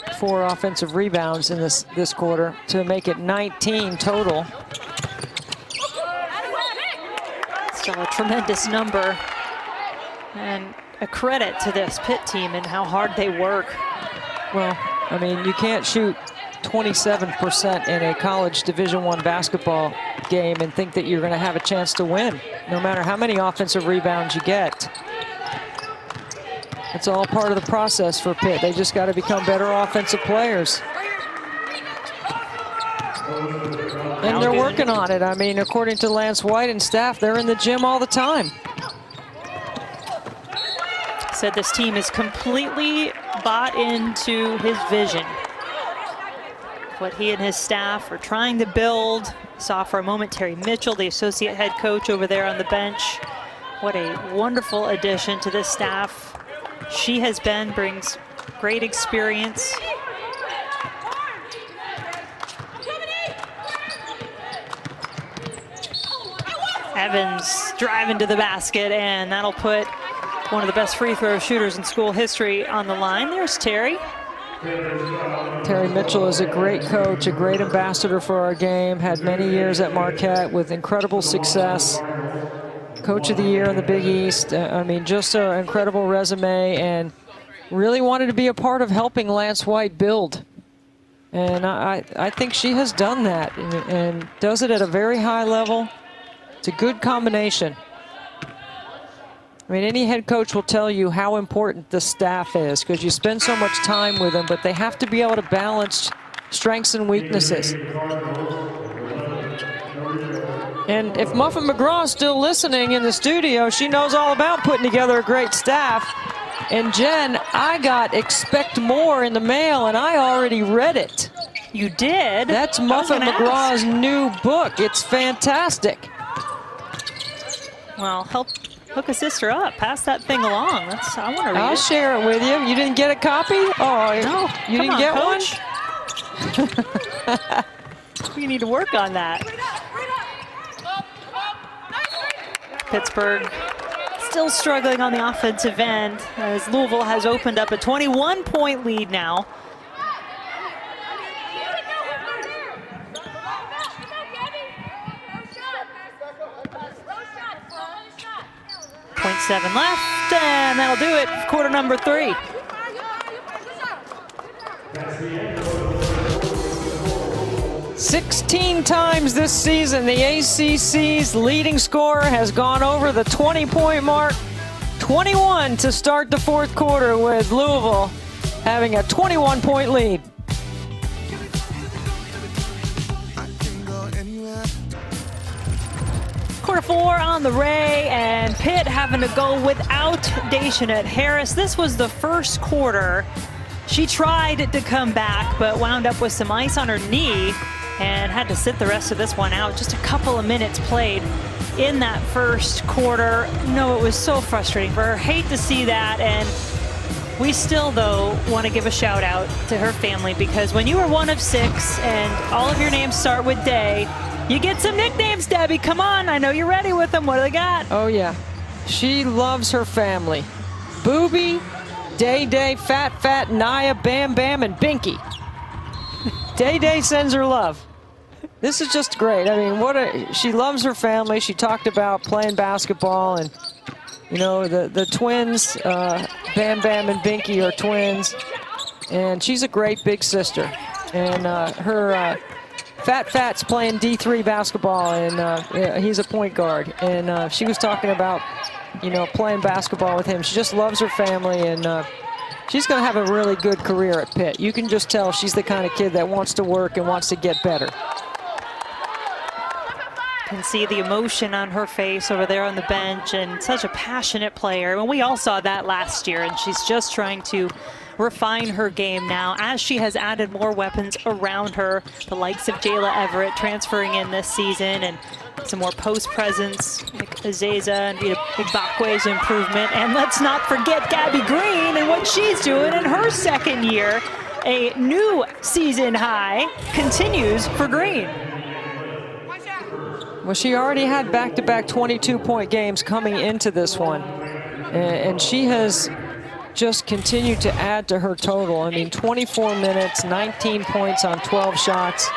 Up 4 offensive rebounds in this quarter to make it 19 total. Still a tremendous number, and a credit to this Pitt team and how hard they work. Well, I mean, you can't shoot 27% in a college Division I basketball game and think that you're going to have a chance to win, no matter how many offensive rebounds you get. It's all part of the process for Pitt. They just got to become better offensive players. And they're working on it. I mean, according to Lance White and staff, they're in the gym all the time. Said this team is completely bought into his vision. What he and his staff are trying to build. Saw for a moment Terry Mitchell, the associate head coach over there on the bench. What a wonderful addition to this staff she has been, brings great experience. Evans driving to the basket, and that'll put one of the best free throw shooters in school history on the line. There's Terry. Terry Mitchell is a great coach, a great ambassador for our game, had many years at Marquette with incredible success. Coach of the Year in the Big East. I mean, just an incredible resume, and really wanted to be a part of helping Lance White build. And I think she has done that and does it at a very high level. It's a good combination. I mean, any head coach will tell you how important the staff is because you spend so much time with them, but they have to be able to balance strengths and weaknesses. And if Muffin McGraw is still listening in the studio, she knows all about putting together a great staff. And Jen, I got Expect More in the mail, and I already read it. You did? That's Muffin McGraw's new book. It's fantastic. Well, hook a sister up. Pass that thing along. I want to read I'll it. share it with you. You didn't get a copy? Oh, no. You didn't get one? You need to work on that. Pittsburgh still struggling on the offensive end as Louisville has opened up a 21-point lead now. .7 left, and that'll do it. Quarter number 3. "16 times this season, the ACC's leading scorer has gone over the 20-point mark. 21 to start the fourth quarter, with Louisville having a 21-point lead. Quarter 4 on the Ray, and Pitt having to go without Daishanette Harris. This was the first quarter. She tried to come back, but wound up with some ice on her knee and had to sit the rest of this one out. Just a couple of minutes played in that first quarter. No, it was so frustrating for her. Hate to see that, and we still, though, want to give a shout out to her family, because when you are one of 6 and all of your names start with Day, you get some nicknames, Debbie. Come on, I know you're ready with them. What do they got? Oh, yeah. She loves her family. Booby, Day, Fat, Naya, Bam Bam, and Binky. Day sends her love. This is just great. I mean, she loves her family. She talked about playing basketball, and, you know, the twins, Bam Bam and Binky are twins, and she's a great big sister. And her Fat's playing D3 basketball, and he's a point guard. And she was talking about, you know, playing basketball with him. She just loves her family, and she's going to have a really good career at Pitt. You can just tell she's the kind of kid that wants to work and wants to get better. Can see the emotion on her face over there on the bench, and such a passionate player. And we all saw that last year, and she's just trying to refine her game now as she has added more weapons around her, the likes of Jayla Everett transferring in this season, and some more post presence like Azeza and Vita Igbakwe's improvement. And let's not forget Gabby Green and what she's doing in her second year. A new season high continues for Green. Well, she already had back-to-back 22-point games coming into this one, and she has just continued to add to her total. I mean, 24 minutes, 19 points on 12 shots,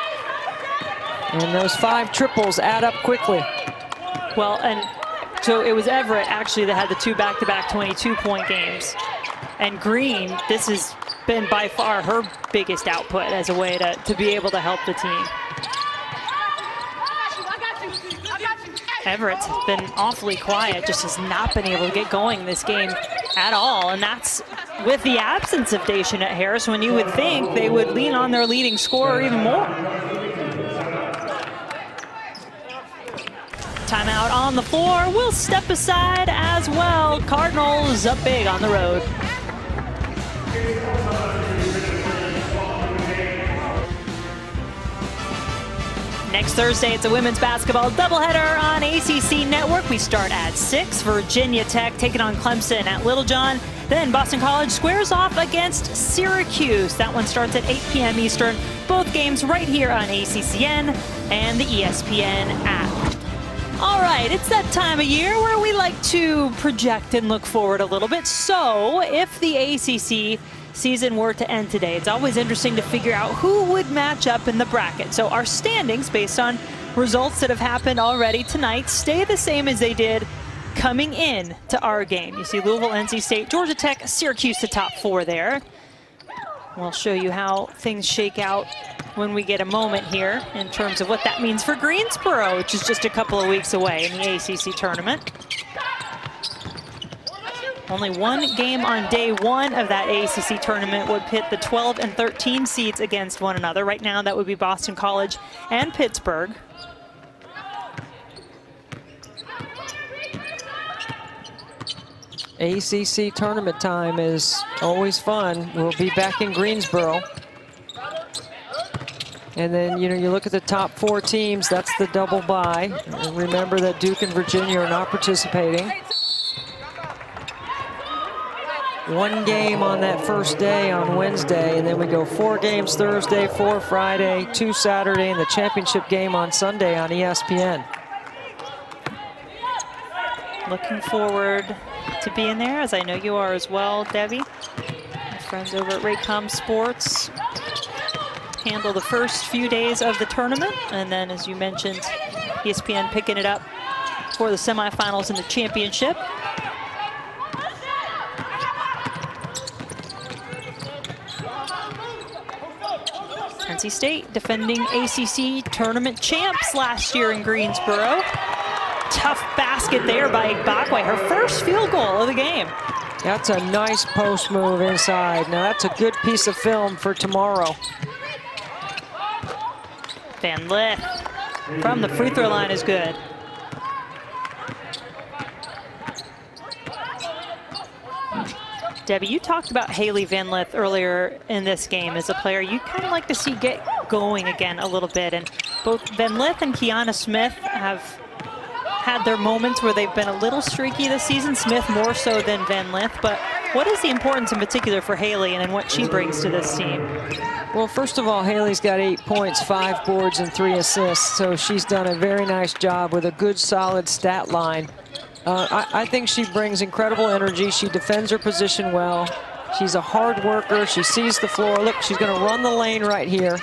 and those 5 triples add up quickly. Well, and so it was Everett actually that had the 2 back-to-back 22-point games, and Green, this has been by far her biggest output as a way to be able to help the team. Everett's been awfully quiet, just has not been able to get going this game at all, and that's with the absence of Daishanette Harris, when you would think they would lean on their leading scorer even more. Timeout on the floor. We'll step aside as well. Cardinals up big on the road. Next Thursday, it's a women's basketball doubleheader on ACC Network. We start at 6. Virginia Tech taking on Clemson at Littlejohn. Then Boston College squares off against Syracuse. That one starts at 8 p.m. Eastern. Both games right here on ACCN and the ESPN app. All right, it's that time of year where we like to project and look forward a little bit. So if the ACC season were to end today, it's always interesting to figure out who would match up in the bracket. So our standings, based on results that have happened already tonight, stay the same as they did coming in to our game. You see Louisville, NC State, Georgia Tech, Syracuse, the top 4 there. We'll show you how things shake out when we get a moment here in terms of what that means for Greensboro, which is just a couple of weeks away in the ACC tournament. Only one game on day 1 of that ACC tournament would pit the 12 and 13 seeds against one another. Right now, that would be Boston College and Pittsburgh. ACC tournament time is always fun. We'll be back in Greensboro. And then, you know, you look at the top 4 teams, that's the double bye. And remember that Duke and Virginia are not participating. One game on that first day on Wednesday, and then we go 4 games Thursday, 4 Friday, 2 Saturday, and the championship game on Sunday on ESPN. Looking forward to being there, as I know you are as well, Debbie. My friends over at Raycom Sports handle the first few days of the tournament, and then, as you mentioned, ESPN picking it up for the semifinals and the championship. NC State defending ACC tournament champs last year in Greensboro. Tough basket there by Igbokwe, her first field goal of the game. That's a nice post move inside. Now that's a good piece of film for tomorrow. Van Lith from the free throw line is good. Debbie, you talked about Haley Van Lith earlier in this game as a player you kind of like to see get going again a little bit. And both Van Lith and Kiana Smith have had their moments where they've been a little streaky this season. Smith more so than Van Lith. But what is the importance in particular for Haley and what she brings to this team? Well, first of all, Haley's got 8 points, 5 boards, and 3 assists. So she's done a very nice job with a good, solid stat line. I think she brings incredible energy. She defends her position well. She's a hard worker. She sees the floor. Look, she's going to run the lane right here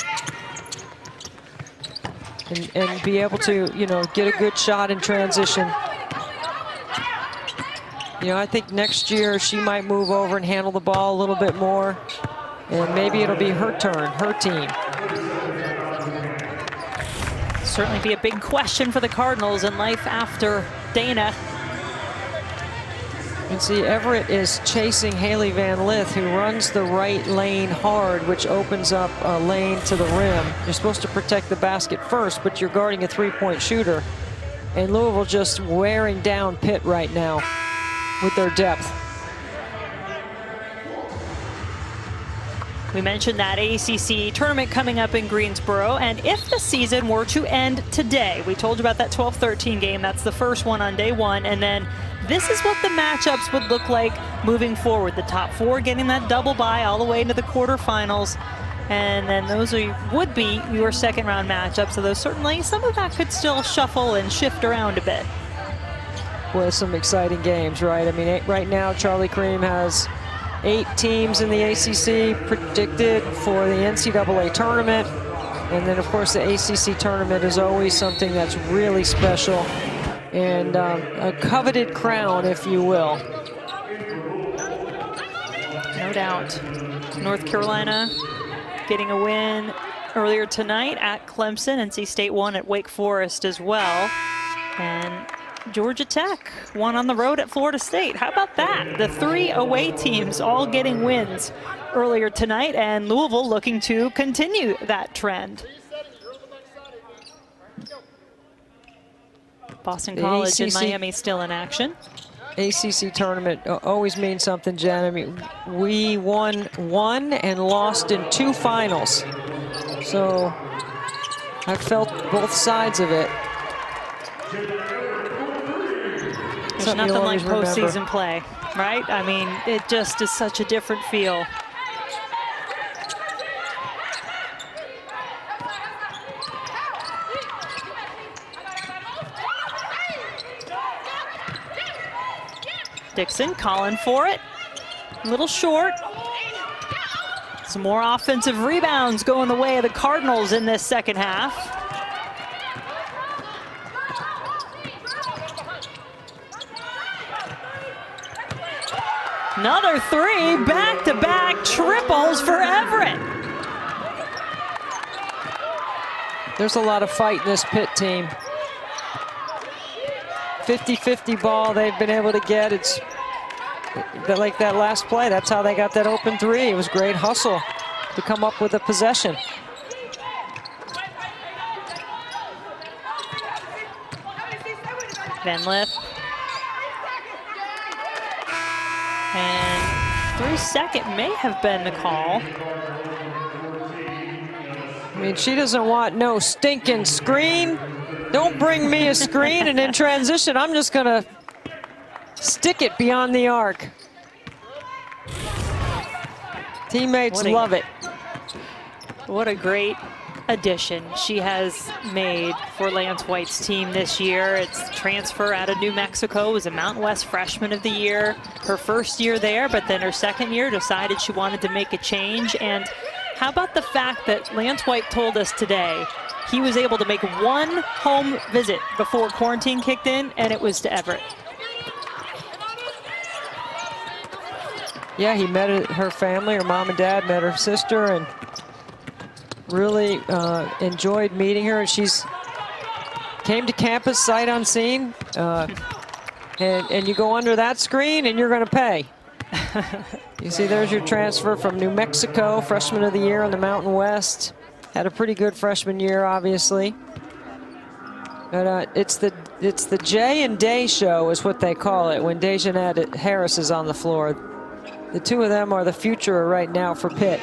and be able to, you know, get a good shot in transition. You know, I think next year she might move over and handle the ball a little bit more, and maybe it'll be her turn, her team. Certainly be a big question for the Cardinals in life after Dana. And see, Everett is chasing Haley Van Lith, who runs the right lane hard, which opens up a lane to the rim. You're supposed to protect the basket first, but you're guarding a three-point shooter. And Louisville just wearing down Pitt right now with their depth. We mentioned that ACC tournament coming up in Greensboro, and if the season were to end today, we told you about that 12-13 game. That's the first one on day one, and then this is what the matchups would look like moving forward. The top 4 getting that double bye all the way into the quarterfinals, and then those would be your second round matchups. So those certainly, some of that could still shuffle and shift around a bit. Well, some exciting games, right? I mean, right now Charlie Cream has 8 teams in the ACC predicted for the NCAA tournament. And then, of course, the ACC tournament is always something that's really special and a coveted crown, if you will. No doubt. North Carolina getting a win earlier tonight at Clemson. NC State won at Wake Forest as well. And Georgia Tech won on the road at Florida State. How about that? The 3 away teams all getting wins earlier tonight, and Louisville looking to continue that trend. Boston College and Miami still in action. ACC tournament always means something, Jen. I mean, we won 1 and lost in 2 finals. So I felt both sides of it. There's nothing like postseason play, right? I mean, it just is such a different feel. Dixon calling for it. A little short. Some more offensive rebounds going the way of the Cardinals in this second half. Another 3, back-to-back triples for Everett. There's a lot of fight in this Pitt team. 50-50 ball they've been able to get. It's like that last play. That's how they got that open 3. It was great hustle to come up with a possession. Van Lith. And 3-second may have been the call. I mean, she doesn't want no stinking screen. Don't bring me a screen, and in transition, I'm just gonna stick it beyond the arc. Teammates love it. What a great addition she has made for Lance White's team this year. It's transfer out of New Mexico, was a Mountain West Freshman of the Year her first year there, but then her second year decided she wanted to make a change. And how about the fact that Lance White told us today he was able to make one home visit before quarantine kicked in, and it was to Everett. Yeah, he met her family, her mom and dad, met her sister, and really enjoyed meeting her. And she's came to campus sight unseen, and you go under that screen and you're going to pay. You see, there's your transfer from New Mexico, Freshman of the Year in the Mountain West. Had a pretty good freshman year, obviously. But it's the Jay and Day show is what they call it when Dejanette Harris is on the floor. The two of them are the future right now for Pitt.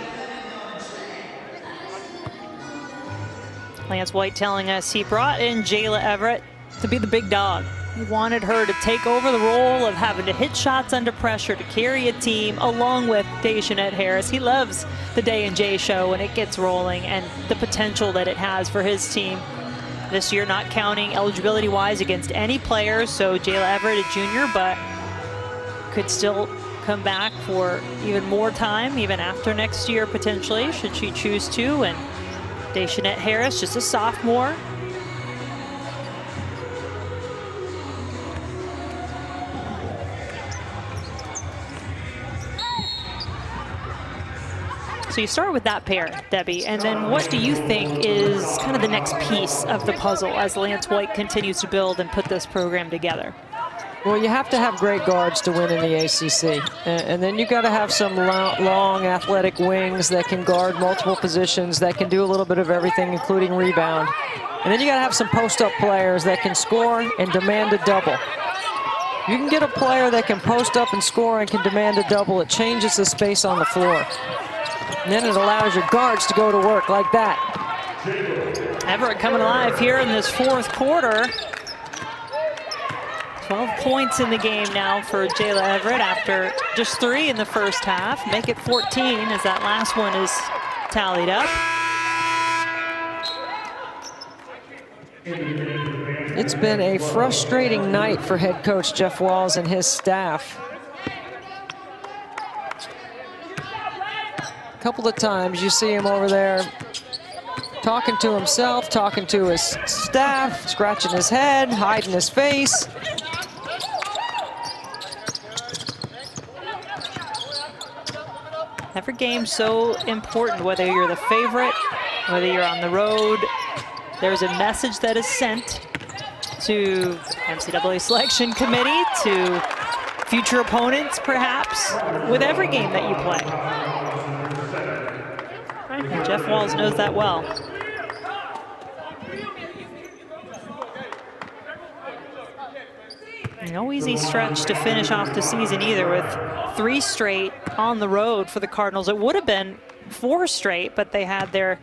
Lance White telling us he brought in Jayla Everett to be the big dog. He wanted her to take over the role of having to hit shots under pressure to carry a team along with Dejanette Harris. He loves the Day and Jay show when it gets rolling and the potential that it has for his team. This year not counting eligibility-wise against any players, so Jayla Everett, a junior, but could still come back for even more time, even after next year potentially, should she choose to. And Dejanette Harris, just a sophomore. So you start with that pair, Debbie, and then what do you think is kind of the next piece of the puzzle as Lance White continues to build and put this program together? Well, you have to have great guards to win in the ACC. And then you've got to have some long, athletic wings that can guard multiple positions, that can do a little bit of everything, including rebound. And then you got to have some post-up players that can score and demand a double. You can get a player that can post up and score and can demand a double. It changes the space on the floor. And then it allows your guards to go to work like that. Everett coming alive here in this fourth quarter. 12 points in the game now for Jayla Everett after just 3 in the first half. Make it 14 as that last one is tallied up. It's been a frustrating night for head coach Jeff Walls and his staff. A couple of times you see him over there talking to himself, talking to his staff, scratching his head, hiding his face. Every game's so important, whether you're the favorite, whether you're on the road. There's a message that is sent to NCAA selection committee, to future opponents perhaps, with every game that you play. And Jeff Walls knows that well. No easy stretch to finish off the season either, with 3 straight on the road for the Cardinals. It would have been 4 straight, but they had their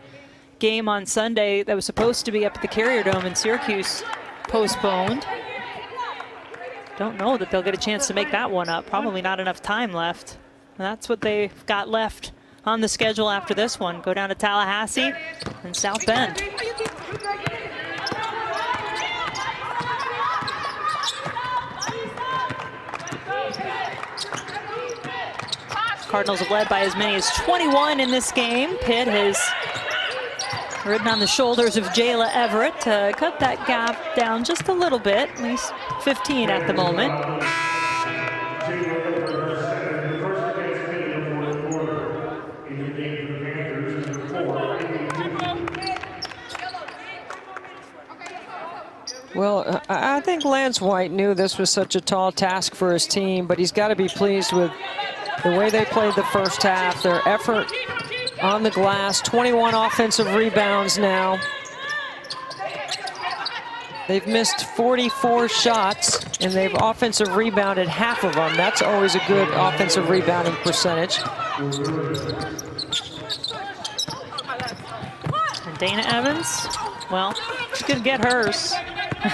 game on Sunday that was supposed to be up at the Carrier Dome in Syracuse postponed. Don't know that they'll get a chance to make that one up. Probably not enough time left. And that's what they've got left on the schedule after this one. Go down to Tallahassee and South Bend. Cardinals have led by as many as 21 in this game. Pitt has ridden on the shoulders of Jayla Everett to cut that gap down just a little bit, at least 15 at the moment. Well, I think Lance White knew this was such a tall task for his team, but he's got to be pleased with the way they played the first half, their effort on the glass, 21 offensive rebounds now. They've missed 44 shots, and they've offensive rebounded half of them. That's always a good offensive rebounding percentage. And Dana Evans, well, she's going to get hers.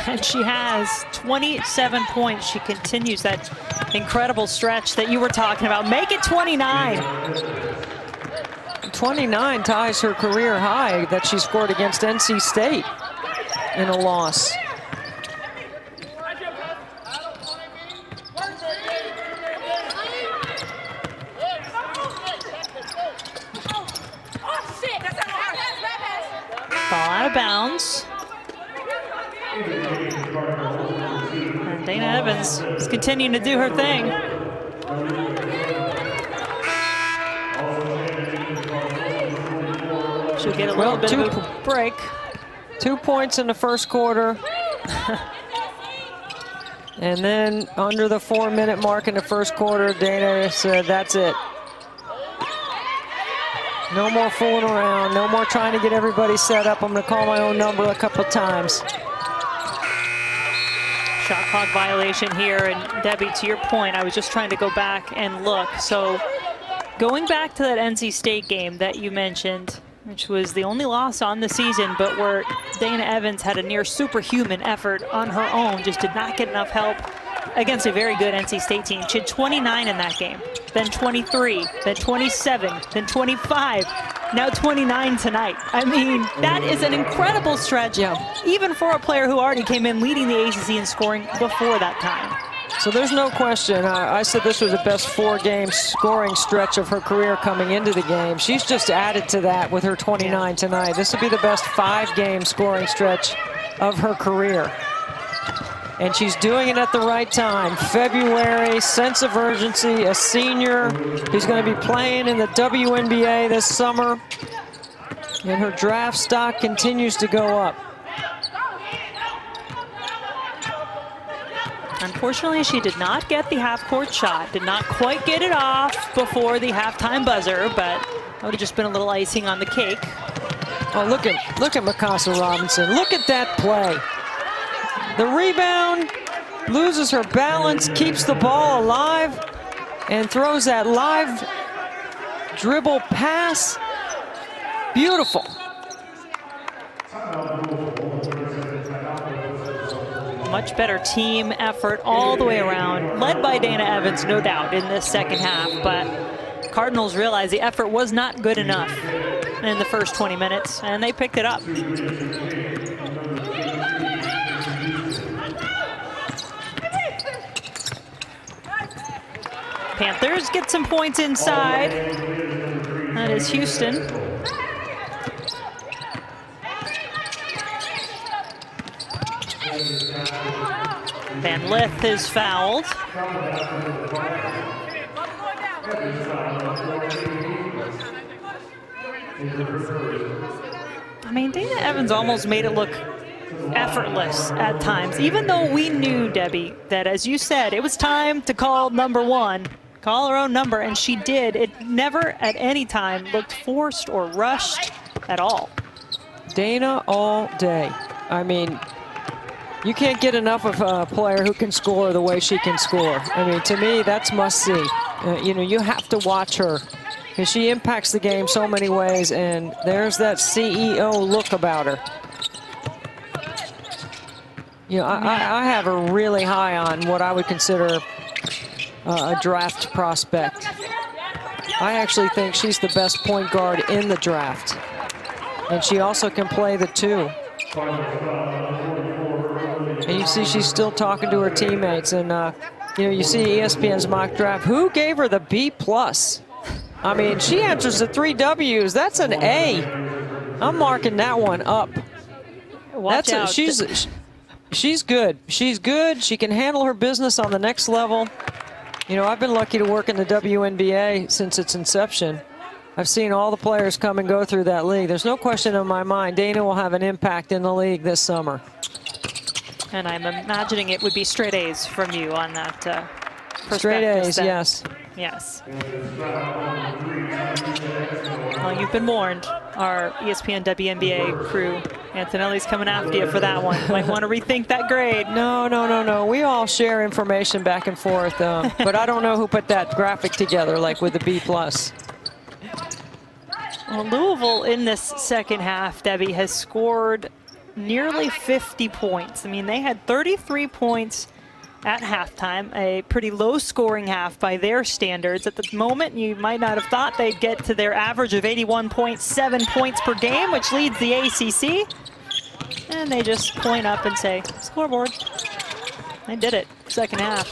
And she has 27 points. She continues that incredible stretch that you were talking about. Make it 29. 29 ties her career high that she scored against NC State in a loss. Ball out of bounds. And Dana Evans is continuing to do her thing. She'll get a little bit of a break. 2 points in the first quarter. And then under the 4-minute mark in the first quarter, Dana said, that's it. No more fooling around. No more trying to get everybody set up. I'm going to call my own number a couple of times. Shot clock violation here. And Debbie, to your point, I was just trying to go back and look. So going back to that NC State game that you mentioned, which was the only loss on the season, but where Dana Evans had a near superhuman effort on her own, just did not get enough help against a very good NC State team. She had 29 in that game, then 23, then 27, then 25, now 29 tonight. I mean, that is an incredible stretch, even for a player who already came in leading the ACC in scoring before that time. So there's no question. I said this was the best 4-game scoring stretch of her career coming into the game. She's just added to that with her 29 tonight. This would be the best 5-game scoring stretch of her career. And she's doing it at the right time. February, sense of urgency, a senior who's going to be playing in the WNBA this summer. And her draft stock continues to go up. Unfortunately, she did not get the half-court shot, did not quite get it off before the halftime buzzer, but that would have just been a little icing on the cake. Oh, look at Mikasa Robinson. Look at that play. The rebound, loses her balance, keeps the ball alive, and throws that live dribble pass. Beautiful. Much better team effort all the way around, led by Dana Evans, no doubt, in this second half, but Cardinals realized the effort was not good enough in the first 20 minutes, and they picked it up. Panthers get some points inside. That is Houston. Van Lith is fouled. I mean, Dana Evans almost made it look effortless at times, even though we knew, Debbie, that, as you said, it was time to call number one, call her own number, and she did. It never at any time looked forced or rushed at all. Dana all day. I mean, you can't get enough of a player who can score the way she can score. I mean, to me, that's must-see. You know, you have to watch her because she impacts the game so many ways, and there's that CEO look about her. You know, I have her really high on what I would consider a draft prospect. I actually think she's the best point guard in the draft, and she also can play the 2. And you see she's still talking to her teammates, and you know, you see ESPN's mock draft. Who gave her the B+? I mean, she answers the 3 W's. That's an A. I'm marking that one up. Watch out. She's good. She's good. She can handle her business on the next level. You know, I've been lucky to work in the WNBA since its inception. I've seen all the players come and go through that league. There's no question in my mind Dana will have an impact in the league this summer. And I'm imagining it would be straight A's from you on that perspective. Straight A's, yes. Yes. Well, you've been warned. Our ESPN WNBA crew, Antonelli's coming after you for that one. Might want to rethink that grade. No. We all share information back and forth, but I don't know who put that graphic together, like with the B+. Well, Louisville in this second half, Debbie, has scored nearly 50 points. I mean, they had 33 points at halftime. A pretty low-scoring half by their standards. At the moment, you might not have thought they'd get to their average of 81.7 points per game, which leads the ACC. And they just point up and say, scoreboard. They did it, second half.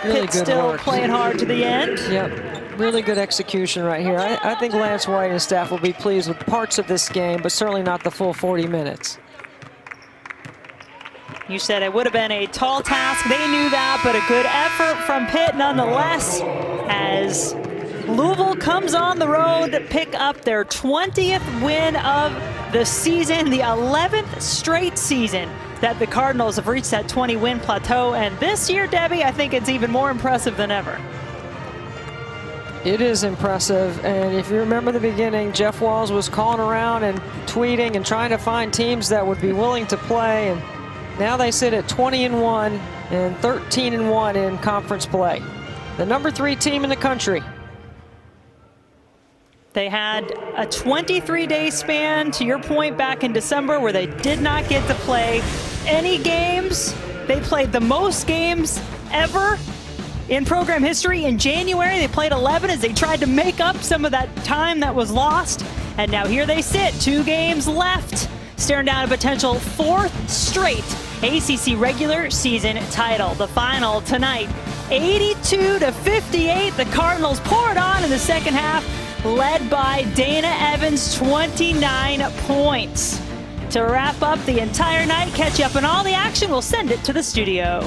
Really Pitt good still work. playing hard to the end. Yep, really good execution right here. I think Lance White and his staff will be pleased with parts of this game, but certainly not the full 40 minutes. You said it would have been a tall task. They knew that, but a good effort from Pitt nonetheless, as Louisville comes on the road to pick up their 20th win of the season, the 11th straight season that the Cardinals have reached that 20-win plateau. And this year, Debbie, I think it's even more impressive than ever. It is impressive, and if you remember the beginning, Jeff Walls was calling around and tweeting and trying to find teams that would be willing to play, and now they sit at 20-1 and 13-1 in conference play. The number 3 team in the country. They had a 23-day span, to your point, back in December, where they did not get to play any games. They played the most games ever in program history. In January, they played 11 as they tried to make up some of that time that was lost. And now here they sit, 2 games left, staring down a potential 4th straight ACC regular season title. The final tonight, 82-58. The Cardinals pour it on in the second half, led by Dana Evans, 29 points. To wrap up the entire night, catch you up on all the action, we'll send it to the studio.